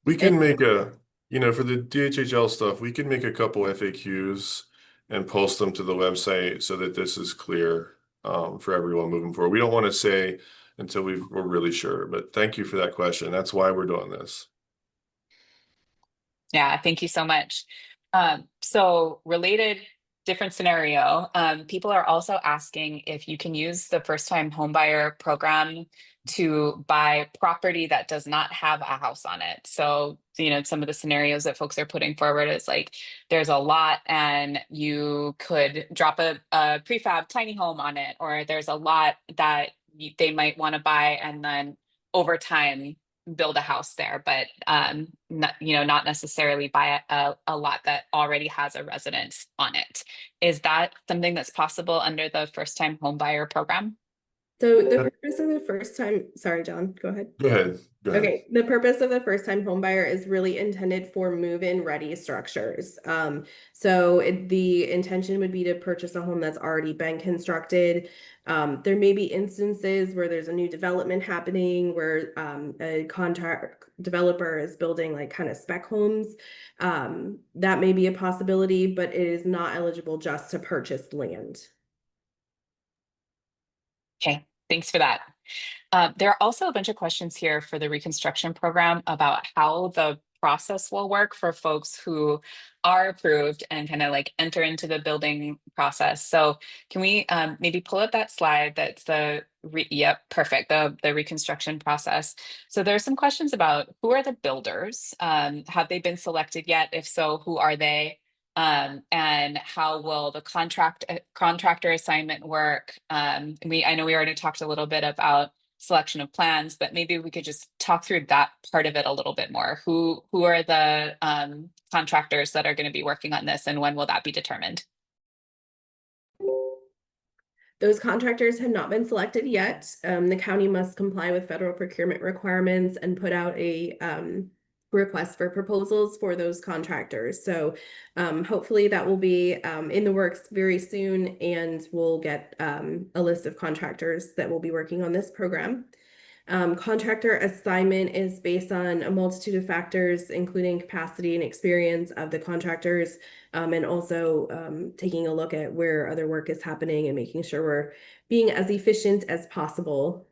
We can make a, you know, for the DHHL stuff, we can make a couple FAQs and post them to the website so that this is clear for everyone moving forward. We don't want to say until we're really sure, but thank you for that question. That's why we're doing this. Yeah, thank you so much. So related, different scenario, people are also asking if you can use the first time homebuyer program to buy property that does not have a house on it. So, you know, some of the scenarios that folks are putting forward is like, there's a lot and you could drop a prefab tiny home on it, or there's a lot that they might want to buy and then over time build a house there, but not, you know, not necessarily buy a lot that already has a residence on it. Is that something that's possible under the first time home buyer program? So the purpose of the first time, sorry, John, go ahead. Go ahead. Go ahead. Okay, the purpose of the first time home buyer is really intended for move-in ready structures. So the intention would be to purchase a home that's already been constructed. There may be instances where there's a new development happening where a contract developer is building like kind of spec homes. That may be a possibility, but it is not eligible just to purchase land. Okay, thanks for that. There are also a bunch of questions here for the reconstruction program about how the process will work for folks who are approved and kind of like enter into the building process. So can we maybe pull up that slide that's yep, perfect, the reconstruction process. So there's some questions about who are the builders? Have they been selected yet? If so, who are they? And how will the contractor assignment work? I know we already talked a little bit about selection of plans, but maybe we could just talk through that part of it a little bit more. Who are the contractors that are going to be working on this, and when will that be determined? Those contractors have not been selected yet. The county must comply with federal procurement requirements and put out a request for proposals for those contractors. So hopefully that will be in the works very soon, and we'll get a list of contractors that will be working on this program. Contractor assignment is based on a multitude of factors, including capacity and experience of the contractors, and also taking a look at where other work is happening and making sure we're being as efficient as possible.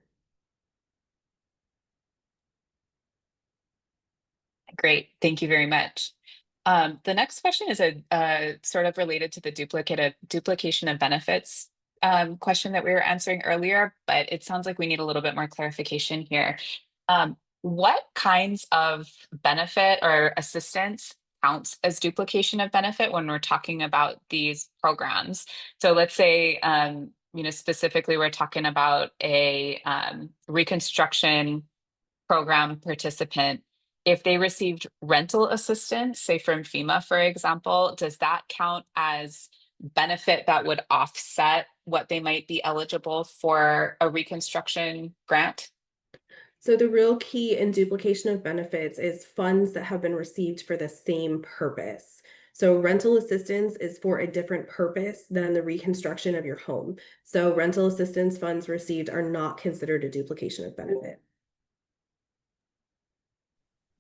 Great, thank you very much. The next question is a sort of related to the duplication of benefits question that we were answering earlier, but it sounds like we need a little bit more clarification here. What kinds of benefit or assistance counts as duplication of benefit when we're talking about these programs? So let's say, specifically we're talking about a reconstruction program participant. If they received rental assistance, say from FEMA, for example, does that count as benefit that would offset what they might be eligible for a reconstruction grant? So the real key in duplication of benefits is funds that have been received for the same purpose. So rental assistance is for a different purpose than the reconstruction of your home. So rental assistance funds received are not considered a duplication of benefit.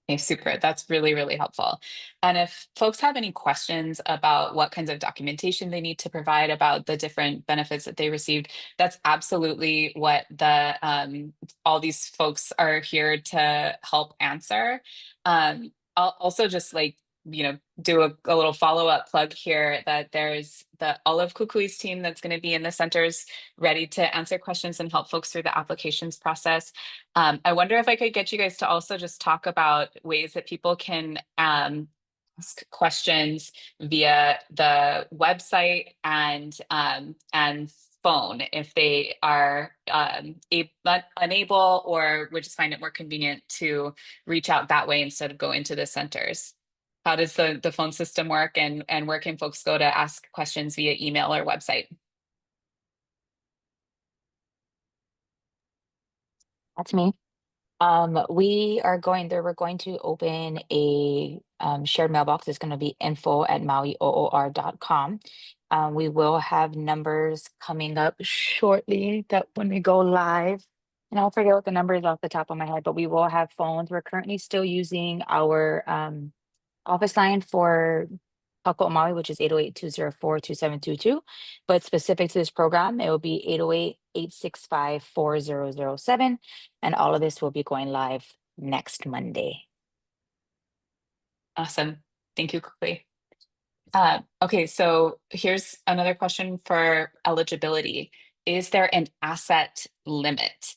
Okay, super. That's really, really helpful. And if folks have any questions about what kinds of documentation they need to provide about the different benefits that they received, that's absolutely what all these folks are here to help answer. I'll also just do a little follow-up plug here that there's the Olive Kukui's team that's going to be in the centers ready to answer questions and help folks through the applications process. I wonder if I could get you guys to also just talk about ways that people can ask questions via the website and phone if they are unable or would just find it more convenient to reach out that way instead of go into the centers. How does the phone system work, and where can folks go to ask questions via email or website? That's me. We're going to open a shared mailbox. It's going to be info@mauioor.com. We will have numbers coming up shortly that when we go live, and I'll forget what the number is off the top of my head, but we will have phones. We're currently still using our office line for Hoʻokumu Maui, which is 808-204-2722. But specific to this program, it will be 808-865-4007. And all of this will be going live next Monday. Awesome. Thank you, Kukui. Okay, so here's another question for eligibility. Is there an asset limit?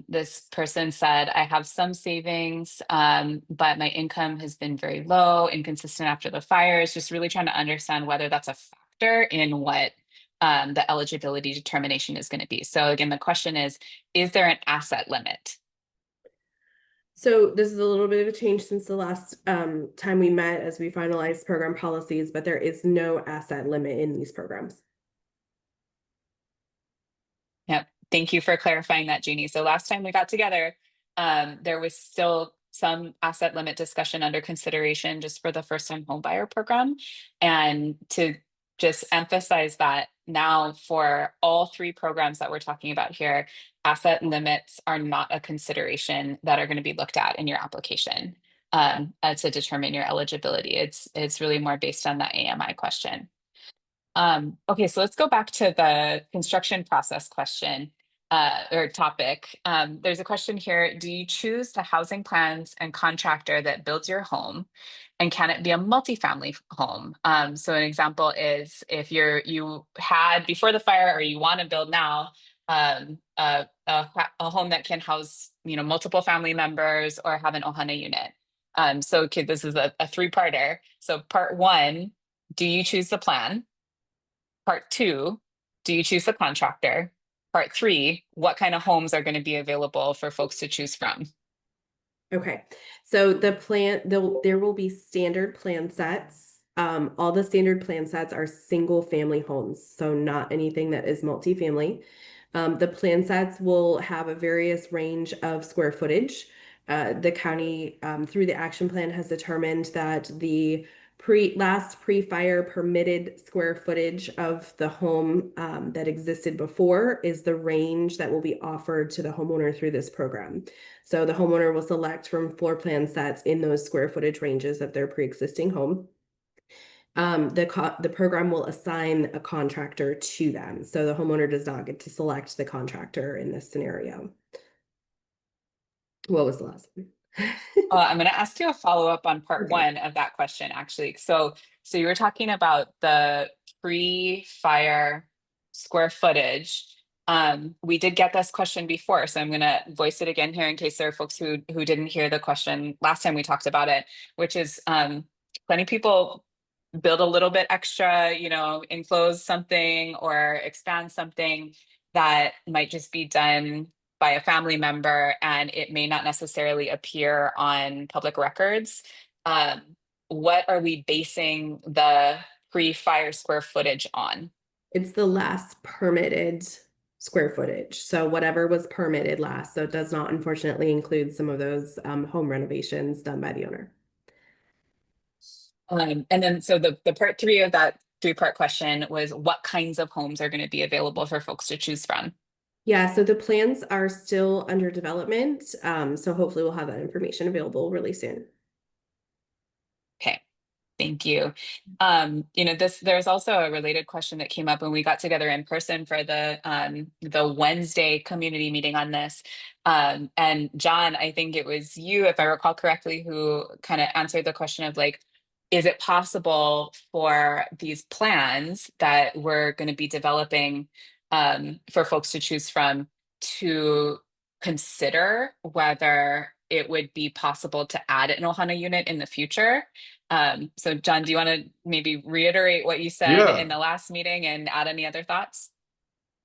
This person said, I have some savings, but my income has been very low, inconsistent after the fires. Just really trying to understand whether that's a factor in what the eligibility determination is going to be. So again, the question is there an asset limit? So this is a little bit of a change since the last time we met as we finalized program policies, but there is no asset limit in these programs. Yep. Thank you for clarifying that, Jeannie. So last time we got together, there was still some asset limit discussion under consideration just for the first-time homebuyer program. And to just emphasize that now for all three programs that we're talking about here, asset limits are not a consideration that are going to be looked at in your application to determine your eligibility. It's really more based on that AMI question. Okay, so let's go back to the construction process question or topic. There's a question here. Do you choose the housing plans and contractor that builds your home? And can it be a multifamily home? So an example is if you had before the fire or you want to build now a home that can house multiple family members or have an ohana unit. So okay, this is a three-parter. So part one, do you choose the plan? Part two, do you choose the contractor? Part three, what kind of homes are going to be available for folks to choose from? Okay, so the plan, there will be standard plan sets. All the standard plan sets are single family homes, so not anything that is multifamily. The plan sets will have a various range of square footage. The county, through the action plan, has determined that the last pre-fire permitted square footage of the home that existed before is the range that will be offered to the homeowner through this program. So the homeowner will select from floor plan sets in those square footage ranges of their pre-existing home. The program will assign a contractor to them. So the homeowner does not get to select the contractor in this scenario. What was the last one? I'm going to ask you a follow-up on part one of that question, actually. So you were talking about the pre-fire square footage. We did get this question before, so I'm going to voice it again here in case there are folks who didn't hear the question last time we talked about it, which is plenty of people build a little bit extra, enclose something or expand something that might just be done by a family member, and it may not necessarily appear on public records. What are we basing the pre-fire square footage on? It's the last permitted square footage. So whatever was permitted last. So it does not unfortunately include some of those home renovations done by the owner. And then so the part three of that three-part question was what kinds of homes are going to be available for folks to choose from? Yeah, so the plans are still under development. So hopefully we'll have that information available really soon. Okay, thank you. There's also a related question that came up when we got together in person for the Wednesday community meeting on this. And John, I think it was you, if I recall correctly, who kind of answered the question of like, is it possible for these plans that we're going to be developing for folks to choose from to consider whether it would be possible to add an Ohana unit in the future? So John, do you want to maybe reiterate what you said in the last meeting and add any other thoughts?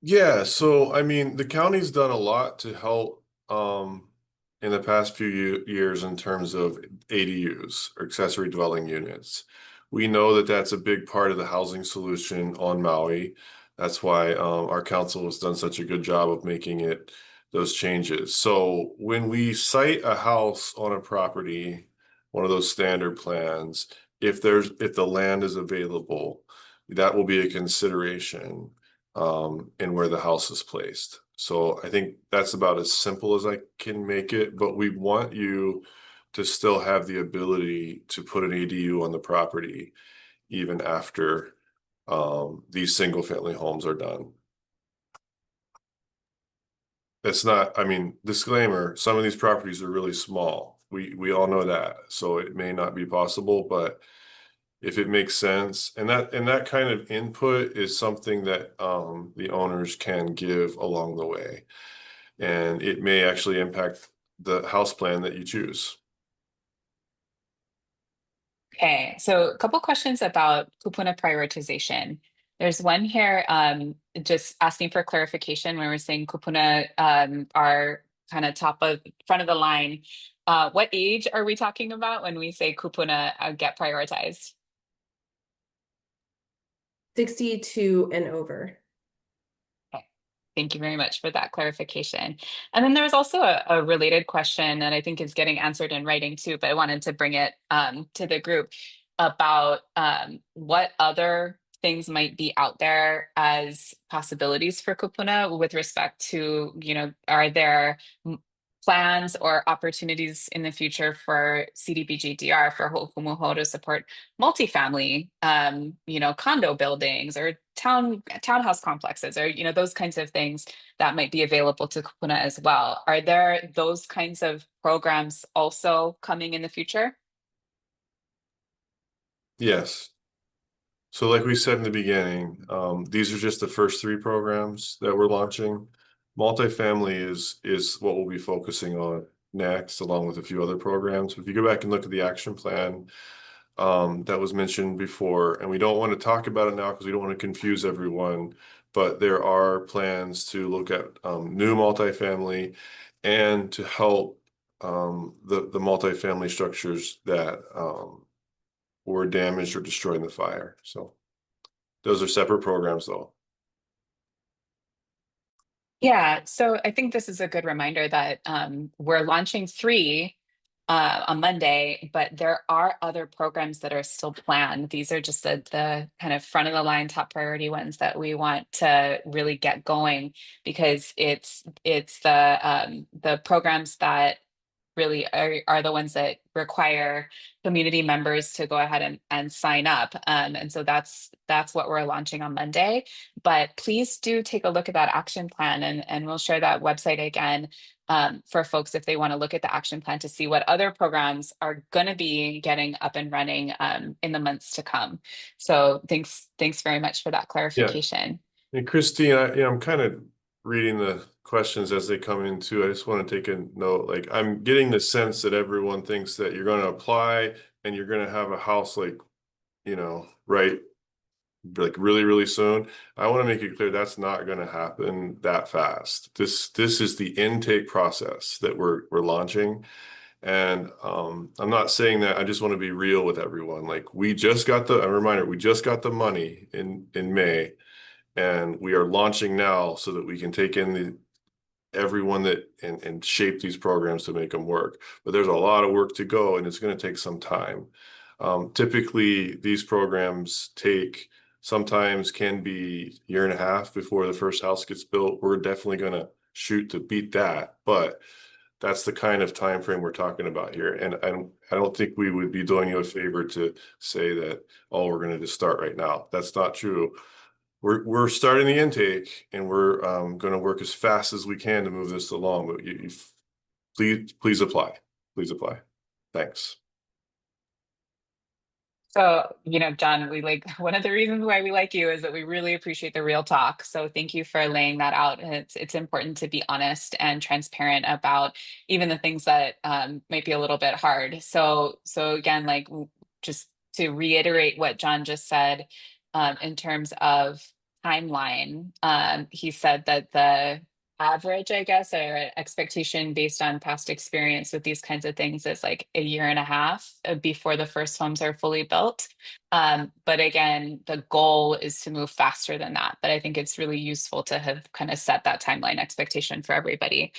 Yeah, so I mean, the county's done a lot to help in the past few years in terms of ADUs or accessory dwelling units. We know that that's a big part of the housing solution on Maui. That's why our council has done such a good job of making it those changes. So when we site a house on a property, one of those standard plans, if the land is available, that will be a consideration and where the house is placed. So I think that's about as simple as I can make it, but we want you to still have the ability to put an ADU on the property even after these single family homes are done. It's not, I mean, disclaimer, some of these properties are really small. We all know that. So it may not be possible, but if it makes sense, and that kind of input is something that the owners can give along the way, and it may actually impact the house plan that you choose. Okay, so a couple questions about kupuna prioritization. There's one here just asking for clarification when we're saying kupuna are kind of front of the line. What age are we talking about when we say kupuna get prioritized? 62 and over. Okay, thank you very much for that clarification. And then there was also a related question that I think is getting answered in writing too, but I wanted to bring it to the group about what other things might be out there as possibilities for kupuna with respect to, are there plans or opportunities in the future for CDBG-DR for Hoʻokumu Hou to support multifamily, condo buildings or townhouse complexes or, those kinds of things that might be available to kupuna as well. Are there those kinds of programs also coming in the future? Yes. So like we said in the beginning, these are just the first three programs that we're launching. Multifamily is what we'll be focusing on next, along with a few other programs. If you go back and look at the action plan that was mentioned before, and we don't want to talk about it now because we don't want to confuse everyone, but there are plans to look at new multifamily and to help the multifamily structures that were damaged or destroyed in the fire. So those are separate programs though. Yeah, so I think this is a good reminder that we're launching 3 on Monday, but there are other programs that are still planned. These are just the kind of front of the line top priority ones that we want to really get going, because it's the programs that really are the ones that require community members to go ahead and sign up. And so that's what we're launching on Monday. But please do take a look at that action plan, and we'll share that website again for folks if they want to look at the action plan to see what other programs are going to be getting up and running in the months to come. So thanks very much for that clarification. And Christine, I'm kind of reading the questions as they come in too. I just want to take a note. Like, I'm getting the sense that everyone thinks that you're going to apply and you're going to have a house like, right, like really, really soon. I want to make it clear that's not going to happen that fast. This is the intake process that we're launching. And I'm not saying that. I just want to be real with everyone. Like, a reminder, we just got the money in May. And we are launching now so that we can take in everyone that and shape these programs to make them work. But there's a lot of work to go, and it's going to take some time. Typically, these programs sometimes can be a year and a half before the first house gets built. We're definitely going to shoot to beat that, but that's the kind of time frame we're talking about here. And I don't think we would be doing you a favor to say that, oh, we're going to just start right now. That's not true. We're starting the intake, and we're going to work as fast as we can to move this along. But please apply. Please apply. Thanks. So, John, one of the reasons why we like you is that we really appreciate the real talk. So thank you for laying that out. And it's important to be honest and transparent about even the things that might be a little bit hard. So again, just to reiterate what John just said, in terms of timeline, he said that the average, I guess, or expectation based on past experience with these kinds of things is like a year and a half before the first homes are fully built. But again, the goal is to move faster than that. But I think it's really useful to have kind of set that timeline expectation for everybody,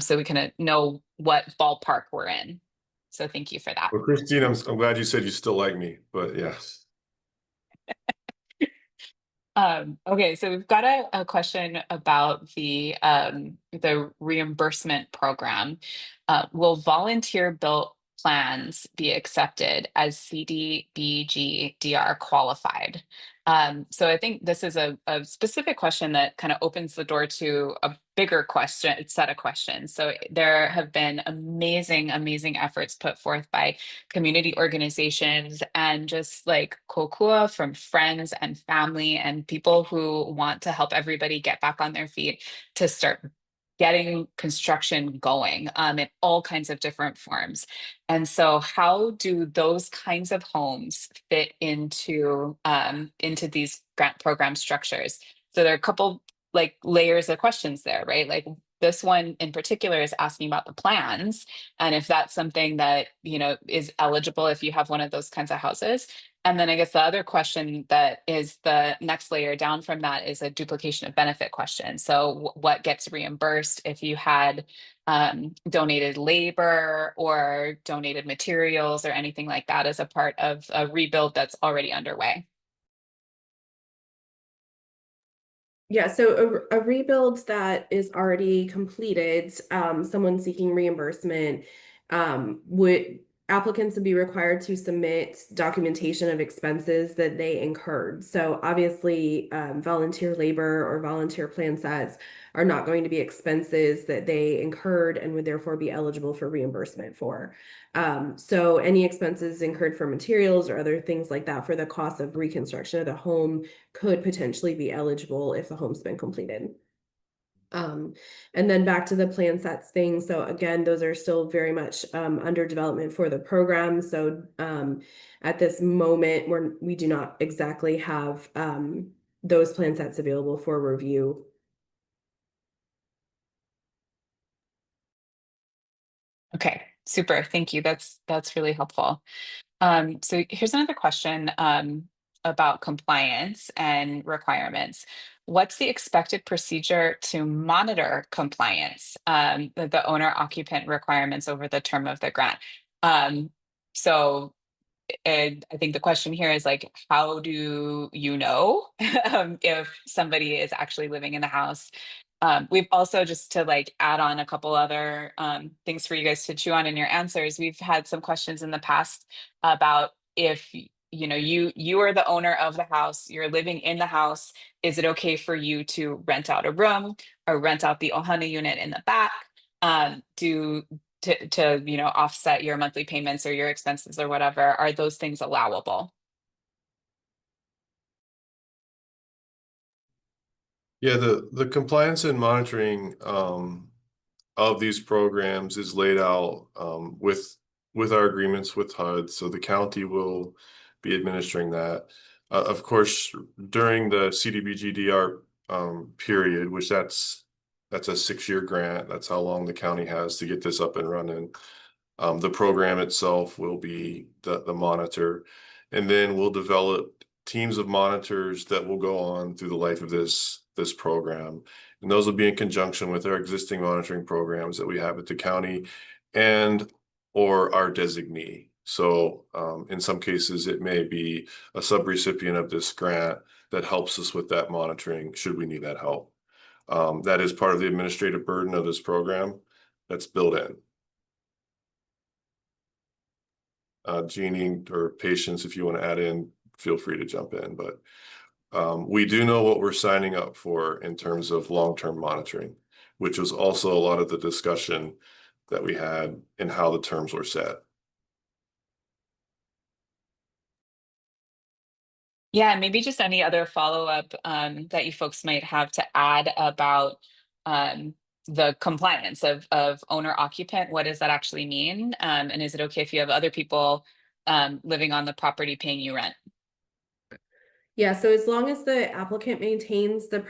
so we kind of know what ballpark we're in. So thank you for that. Well, Christine, I'm glad you said you still like me, but yeah. Okay, so we've got a question about the reimbursement program. Will volunteer built plans be accepted as CDBG-DR qualified? So I think this is a specific question that kind of opens the door to a bigger set of questions. So there have been amazing efforts put forth by community organizations and just like kokua from friends and family and people who want to help everybody get back on their feet to start getting construction going in all kinds of different forms. And so how do those kinds of homes fit into these grant program structures? So there are a couple layers of questions there, right? Like this one in particular is asking about the plans and if that's something that, is eligible if you have one of those kinds of houses. And then I guess the other question that is the next layer down from that is a duplication of benefit question. So what gets reimbursed if you had donated labor or donated materials or anything like that as a part of a rebuild that's already underway? Yeah, so a rebuild that is already completed, someone seeking reimbursement, applicants would be required to submit documentation of expenses that they incurred. So obviously, volunteer labor or volunteer plan sets are not going to be expenses that they incurred and would therefore be eligible for reimbursement for. So any expenses incurred for materials or other things like that for the cost of reconstruction of the home could potentially be eligible if the home's been completed. And then back to the plan sets thing. So again, those are still very much under development for the program. So at this moment, we do not exactly have those plan sets available for review. Okay, super. Thank you. That's really helpful. So here's another question about compliance and requirements. What's the expected procedure to monitor compliance, the owner occupant requirements over the term of the grant? So and I think the question here is like, how do you know if somebody is actually living in the house? We've also, just to like add on a couple other things for you guys to chew on in your answers, we've had some questions in the past about if you know you are the owner of the house, you're living in the house, is it okay for you to rent out a room or rent out the ohana unit in the back? Do to you know, offset your monthly payments or your expenses or whatever, are those things allowable? Yeah, the compliance and monitoring of these programs is laid out with our agreements with HUD. So the county will be administering that. Of course, during the CDBG-DR period, which that's a 6-year grant. That's how long the county has to get this up and running. The program itself will be the monitor, and then we'll develop teams of monitors that will go on through the life of this program. And those will be in conjunction with our existing monitoring programs that we have at the county and or our designee. So in some cases, it may be a subrecipient of this grant that helps us with that monitoring should we need that help. That is part of the administrative burden of this program that's built in. Jeannie or Patience, if you want to add in, feel free to jump in. But we do know what we're signing up for in terms of long-term monitoring, which was also a lot of the discussion that we had and how the terms were set. Yeah, and maybe just any other follow-up that you folks might have to add about the compliance of owner occupant. What does that actually mean? And is it okay if you have other people living on the property paying you rent? Yeah, so as long as the applicant maintains the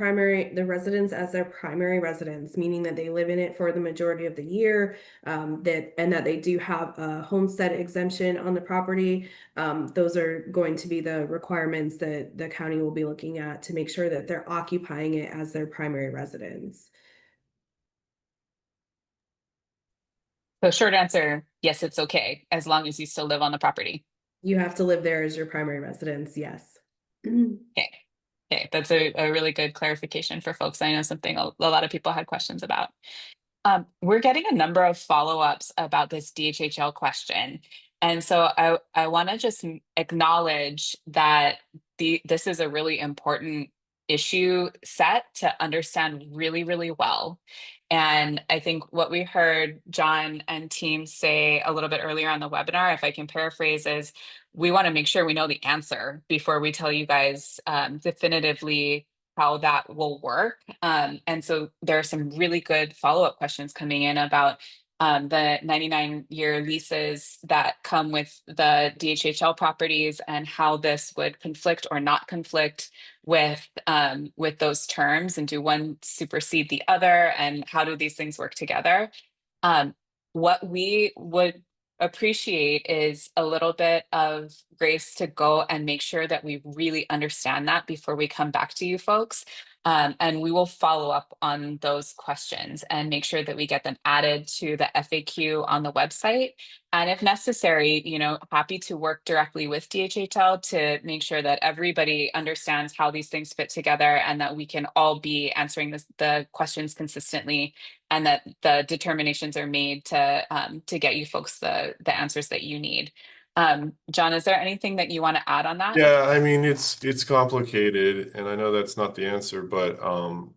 residence as their primary residence, meaning that they live in it for the majority of the year, that they do have a homestead exemption on the property, those are going to be the requirements that the county will be looking at to make sure that they're occupying it as their primary residence. So short answer, yes, it's okay, as long as you still live on the property. You have to live there as your primary residence, yes. Okay. Okay, that's a really good clarification for folks. I know something a lot of people had questions about. We're getting a number of follow-ups about this DHHL question. And so I want to just acknowledge that this is a really important issue set to understand really, really well. And I think what we heard John and team say a little bit earlier on the webinar, if I can paraphrase, is we want to make sure we know the answer before we tell you guys definitively how that will work. And so there are some really good follow-up questions coming in about the 99-year leases that come with the DHHL properties and how this would conflict or not conflict with those terms, and do one supersede the other, and how do these things work together? What we would appreciate is a little bit of grace to go and make sure that we really understand that before we come back to you folks. And we will follow up on those questions and make sure that we get them added to the FAQ on the website. And if necessary, you know, happy to work directly with DHHL to make sure that everybody understands how these things fit together and that we can all be answering the questions consistently, and that the determinations are made to get you folks the answers that you need. John, is there anything that you want to add on that? Yeah, I mean, it's complicated, and I know that's not the answer, but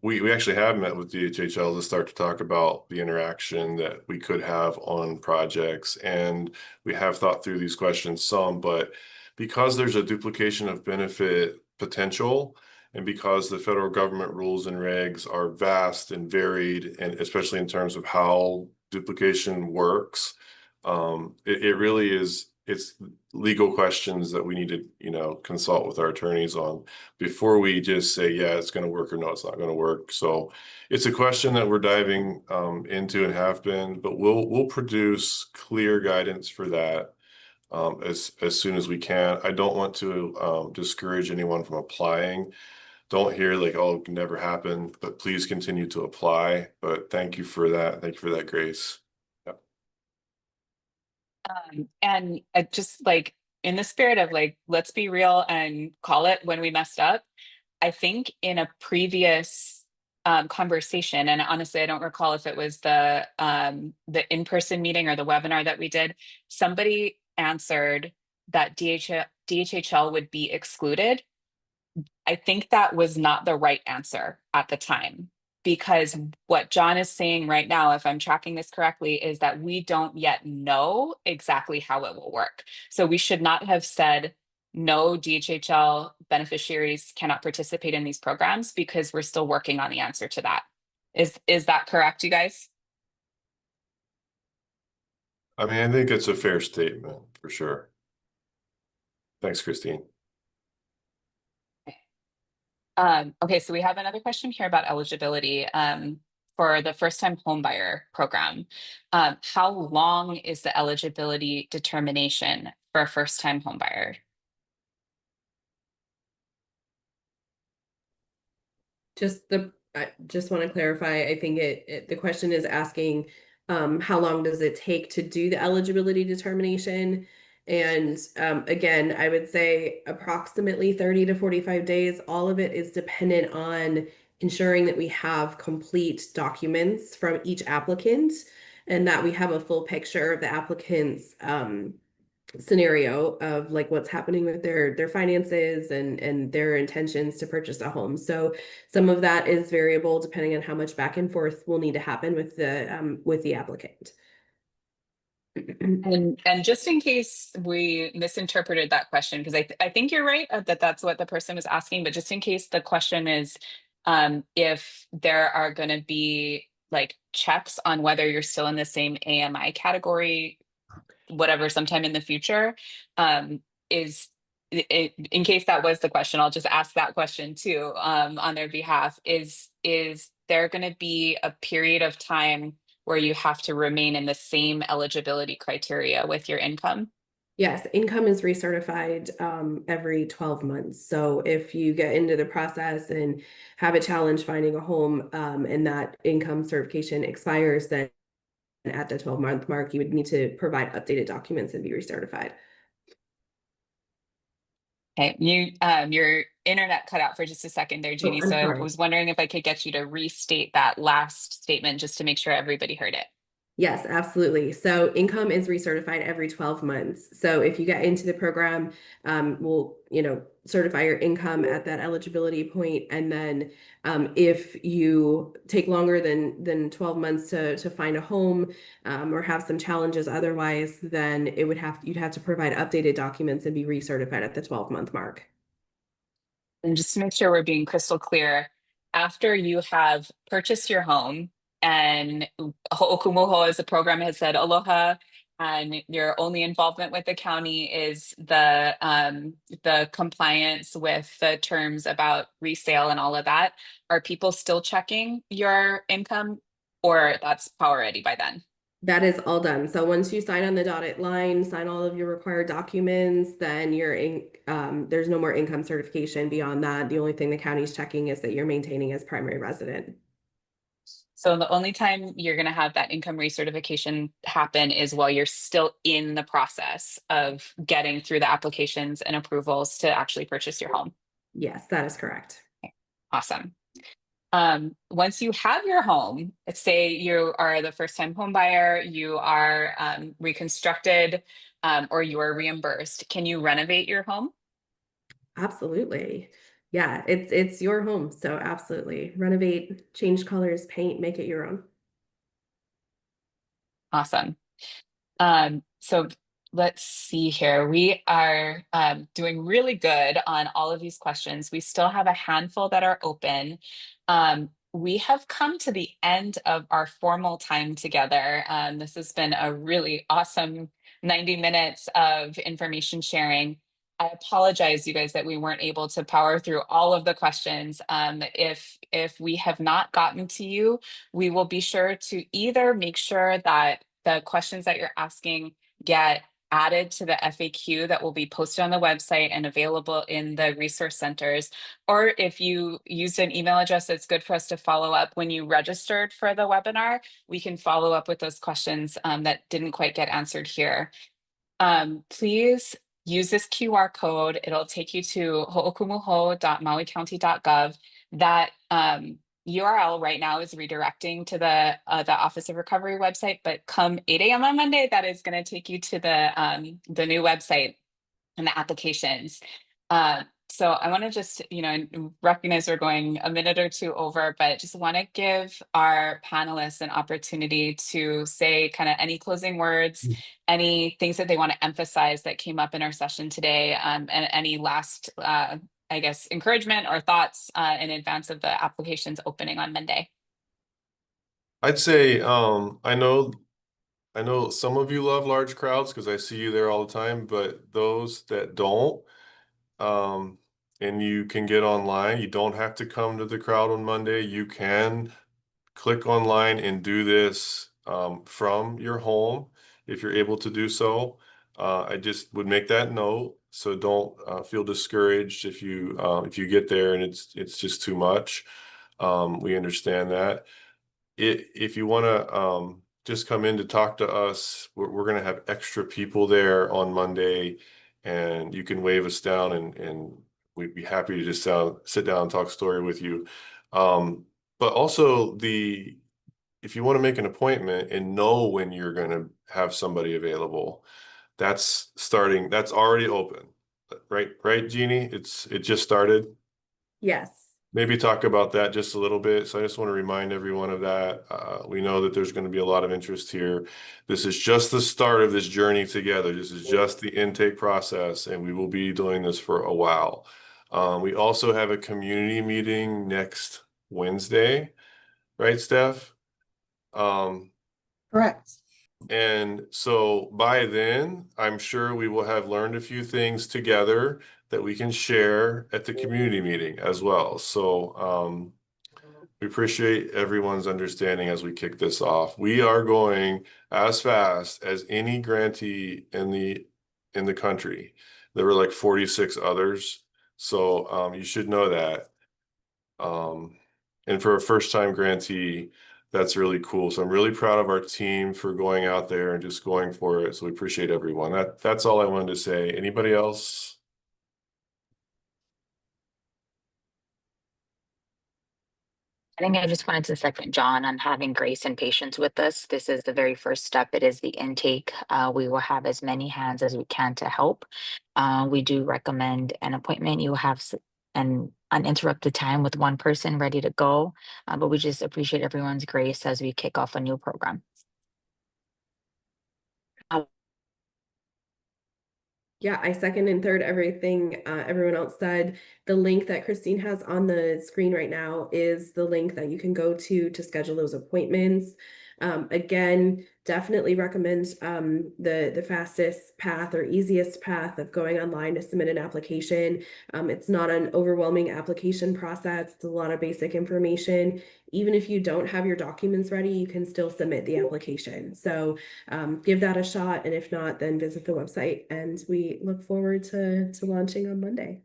we actually have met with DHHL to start to talk about the interaction that we could have on projects, and we have thought through these questions some, but because there's a duplication of benefit potential, and because the federal government rules and regs are vast and varied, and especially in terms of how duplication works, it really is, it's legal questions that we need to, you know, consult with our attorneys on before we just say, yeah, it's going to work or no, it's not going to work. So it's a question that we're diving into and have been, but we'll produce clear guidance for that as soon as we can. I don't want to discourage anyone from applying. Don't hear like, oh, it can never happen, but please continue to apply. But thank you for that. Thank you for that, Grace. And just like in the spirit of like, let's be real and call it when we messed up. I think in a previous conversation, and honestly, I don't recall if it was the in-person meeting or the webinar that we did, somebody answered that DHHL would be excluded. I think that was not the right answer at the time, because what John is saying right now, if I'm tracking this correctly, is that we don't yet know exactly how it will work. So we should not have said, no, DHHL beneficiaries cannot participate in these programs, because we're still working on the answer to that. Is that correct, you guys? I mean, I think it's a fair statement for sure. Thanks, Christine. Okay, so we have another question here about eligibility for the first-time homebuyer program. How long is the eligibility determination for a first-time homebuyer? I just want to clarify, I think the question is asking, how long does it take to do the eligibility determination? And again, I would say approximately 30 to 45 days. All of it is dependent on ensuring that we have complete documents from each applicant and that we have a full picture of the applicant's scenario of like what's happening with their finances and their intentions to purchase a home. So some of that is variable depending on how much back and forth will need to happen with the applicant. And just in case we misinterpreted that question, because I think you're right that that's what the person was asking, but just in case the question is if there are going to be like checks on whether you're still in the same AMI category, whatever, sometime in the future, is in case that was the question, I'll just ask that question too on their behalf. Is there going to be a period of time where you have to remain in the same eligibility criteria with your income? Yes, income is recertified every 12 months. So if you get into the process and have a challenge finding a home and that income certification expires, then at the 12-month mark, you would need to provide updated documents and be recertified. Okay, your internet cut out for just a second there, Jeannie. I'm So I sorry. was wondering if I could get you to restate that last statement just to make sure everybody heard it. Yes, absolutely. So income is recertified every 12 months. So if you get into the program, we'll, certify your income at that eligibility point. And then if you take longer than 12 months to find a home or have some challenges otherwise, then you'd have to provide updated documents and be recertified at the 12-month mark. And just to make sure we're being crystal clear, after you have purchased your home and Ho'okumu Hou, as the program has said, aloha, and your only involvement with the county is the compliance with the terms about resale and all of that, are people still checking your income, or that's power ready by then? That is all done. So once you sign on the dotted line, sign all of your required documents, then there's no more income certification beyond that. The only thing the county's checking is that you're maintaining as primary resident. So the only time you're going to have that income recertification happen is while you're still in the process of getting through the applications and approvals to actually purchase your home. Yes, that is correct. Okay. Awesome. Once you have your home, let's say you are the first-time home buyer, you are reconstructed, or you are reimbursed, can you renovate your home? Absolutely. Yeah, it's your home. So absolutely. Renovate, change colors, paint, make it your own. Awesome. So let's see here. We are doing really good on all of these questions. We still have a handful that are open. We have come to the end of our formal time together. This has been a really awesome 90 minutes of information sharing. I apologize, you guys, that we weren't able to power through all of the questions. If we have not gotten to you, we will be sure to either make sure that the questions that you're asking get added to the FAQ that will be posted on the website and available in the resource centers. Or if you used an email address that's good for us to follow up when you registered for the webinar, we can follow up with those questions that didn't quite get answered here. please use this QR code. It'll take you to hoʻokumuhou.mauicounty.gov. That URL right now is redirecting to the Office of Recovery website, but come 8 a.m. on Monday, that is going to take you to the new website and the applications. So I want to just, recognize we're going a minute or two over, but just want to give our panelists an opportunity to say kind of any closing words, any things that they want to emphasize that came up in our session today, and any last, I guess, encouragement or thoughts in advance of the applications opening on Monday. I'd say, I know some of you love large crowds because I see you there all the time, but those that don't, and you can get online, you don't have to come to the crowd on Monday. You can click online and do this from your home if you're able to do so. I just would make that note, so don't feel discouraged if you get there and it's just too much. We understand that. If you want to just come in to talk to us, we're going to have extra people there on Monday, and you can wave us down, and we'd be happy to just sit down and talk story with you. But also if you want to make an appointment and know when you're going to have somebody available, that's already open, right, Jeannie? It just started. Yes. Maybe talk about that just a little bit. So I just want to remind everyone of that. We know that there's going to be a lot of interest here. This is just the start of this journey together. This is just the intake process, and we will be doing this for a while. We also have a community meeting next Wednesday, right, Steph? Correct. And so by then, I'm sure we will have learned a few things together that we can share at the community meeting as well. So we appreciate everyone's understanding as we kick this off. We are going as fast as any grantee in the country. There were like 46 others. So you should know that. And for a first-time grantee, that's really cool. So I'm really proud of our team for going out there and just going for it. So we appreciate everyone. That's all I wanted to say. Anybody else? I think I just wanted to second John on having grace and patience with us. This is the very first step. It is the intake. We will have as many hands as we can to help. We do recommend an appointment. You will have an uninterrupted time with one person ready to go. But we just appreciate everyone's grace as we kick off a new program. Yeah, I second and third everything everyone else said. The link that Christine has on the screen right now is the link that you can go to schedule those appointments. Again, definitely recommend the fastest path or easiest path of going online to submit an application. It's not an overwhelming application process. It's a lot of basic information. Even if you don't have your documents ready, you can still submit the application. So give that a shot. And if not, then visit the website. And we look forward to launching on Monday.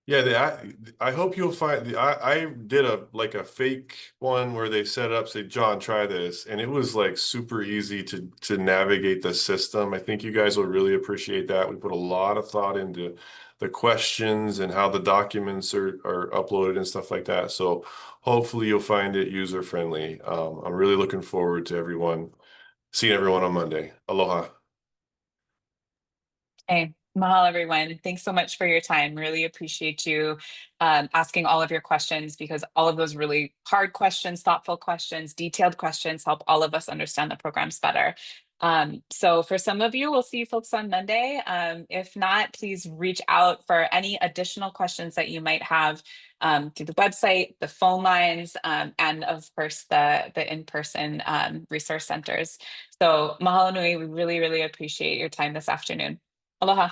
Yeah, I hope you'll find I did a fake one where they set up, say, John, try this, and it was like super easy to navigate the system. I think you guys will really appreciate that. We put a lot of thought into the questions and how the documents are uploaded and stuff like that. So hopefully you'll find it user friendly. I'm really looking forward to seeing everyone on Monday. Aloha. Hey, mahalo, everyone. Thanks so much for your time. Really appreciate you asking all of your questions, because all of those really hard questions, thoughtful questions, detailed questions help all of us understand the programs better. So for some of you, we'll see you folks on Monday. If not, please reach out for any additional questions that you might have through the website, the phone lines, and of course the in-person resource centers. So mahalo nui, we really, really appreciate your time this afternoon. Aloha.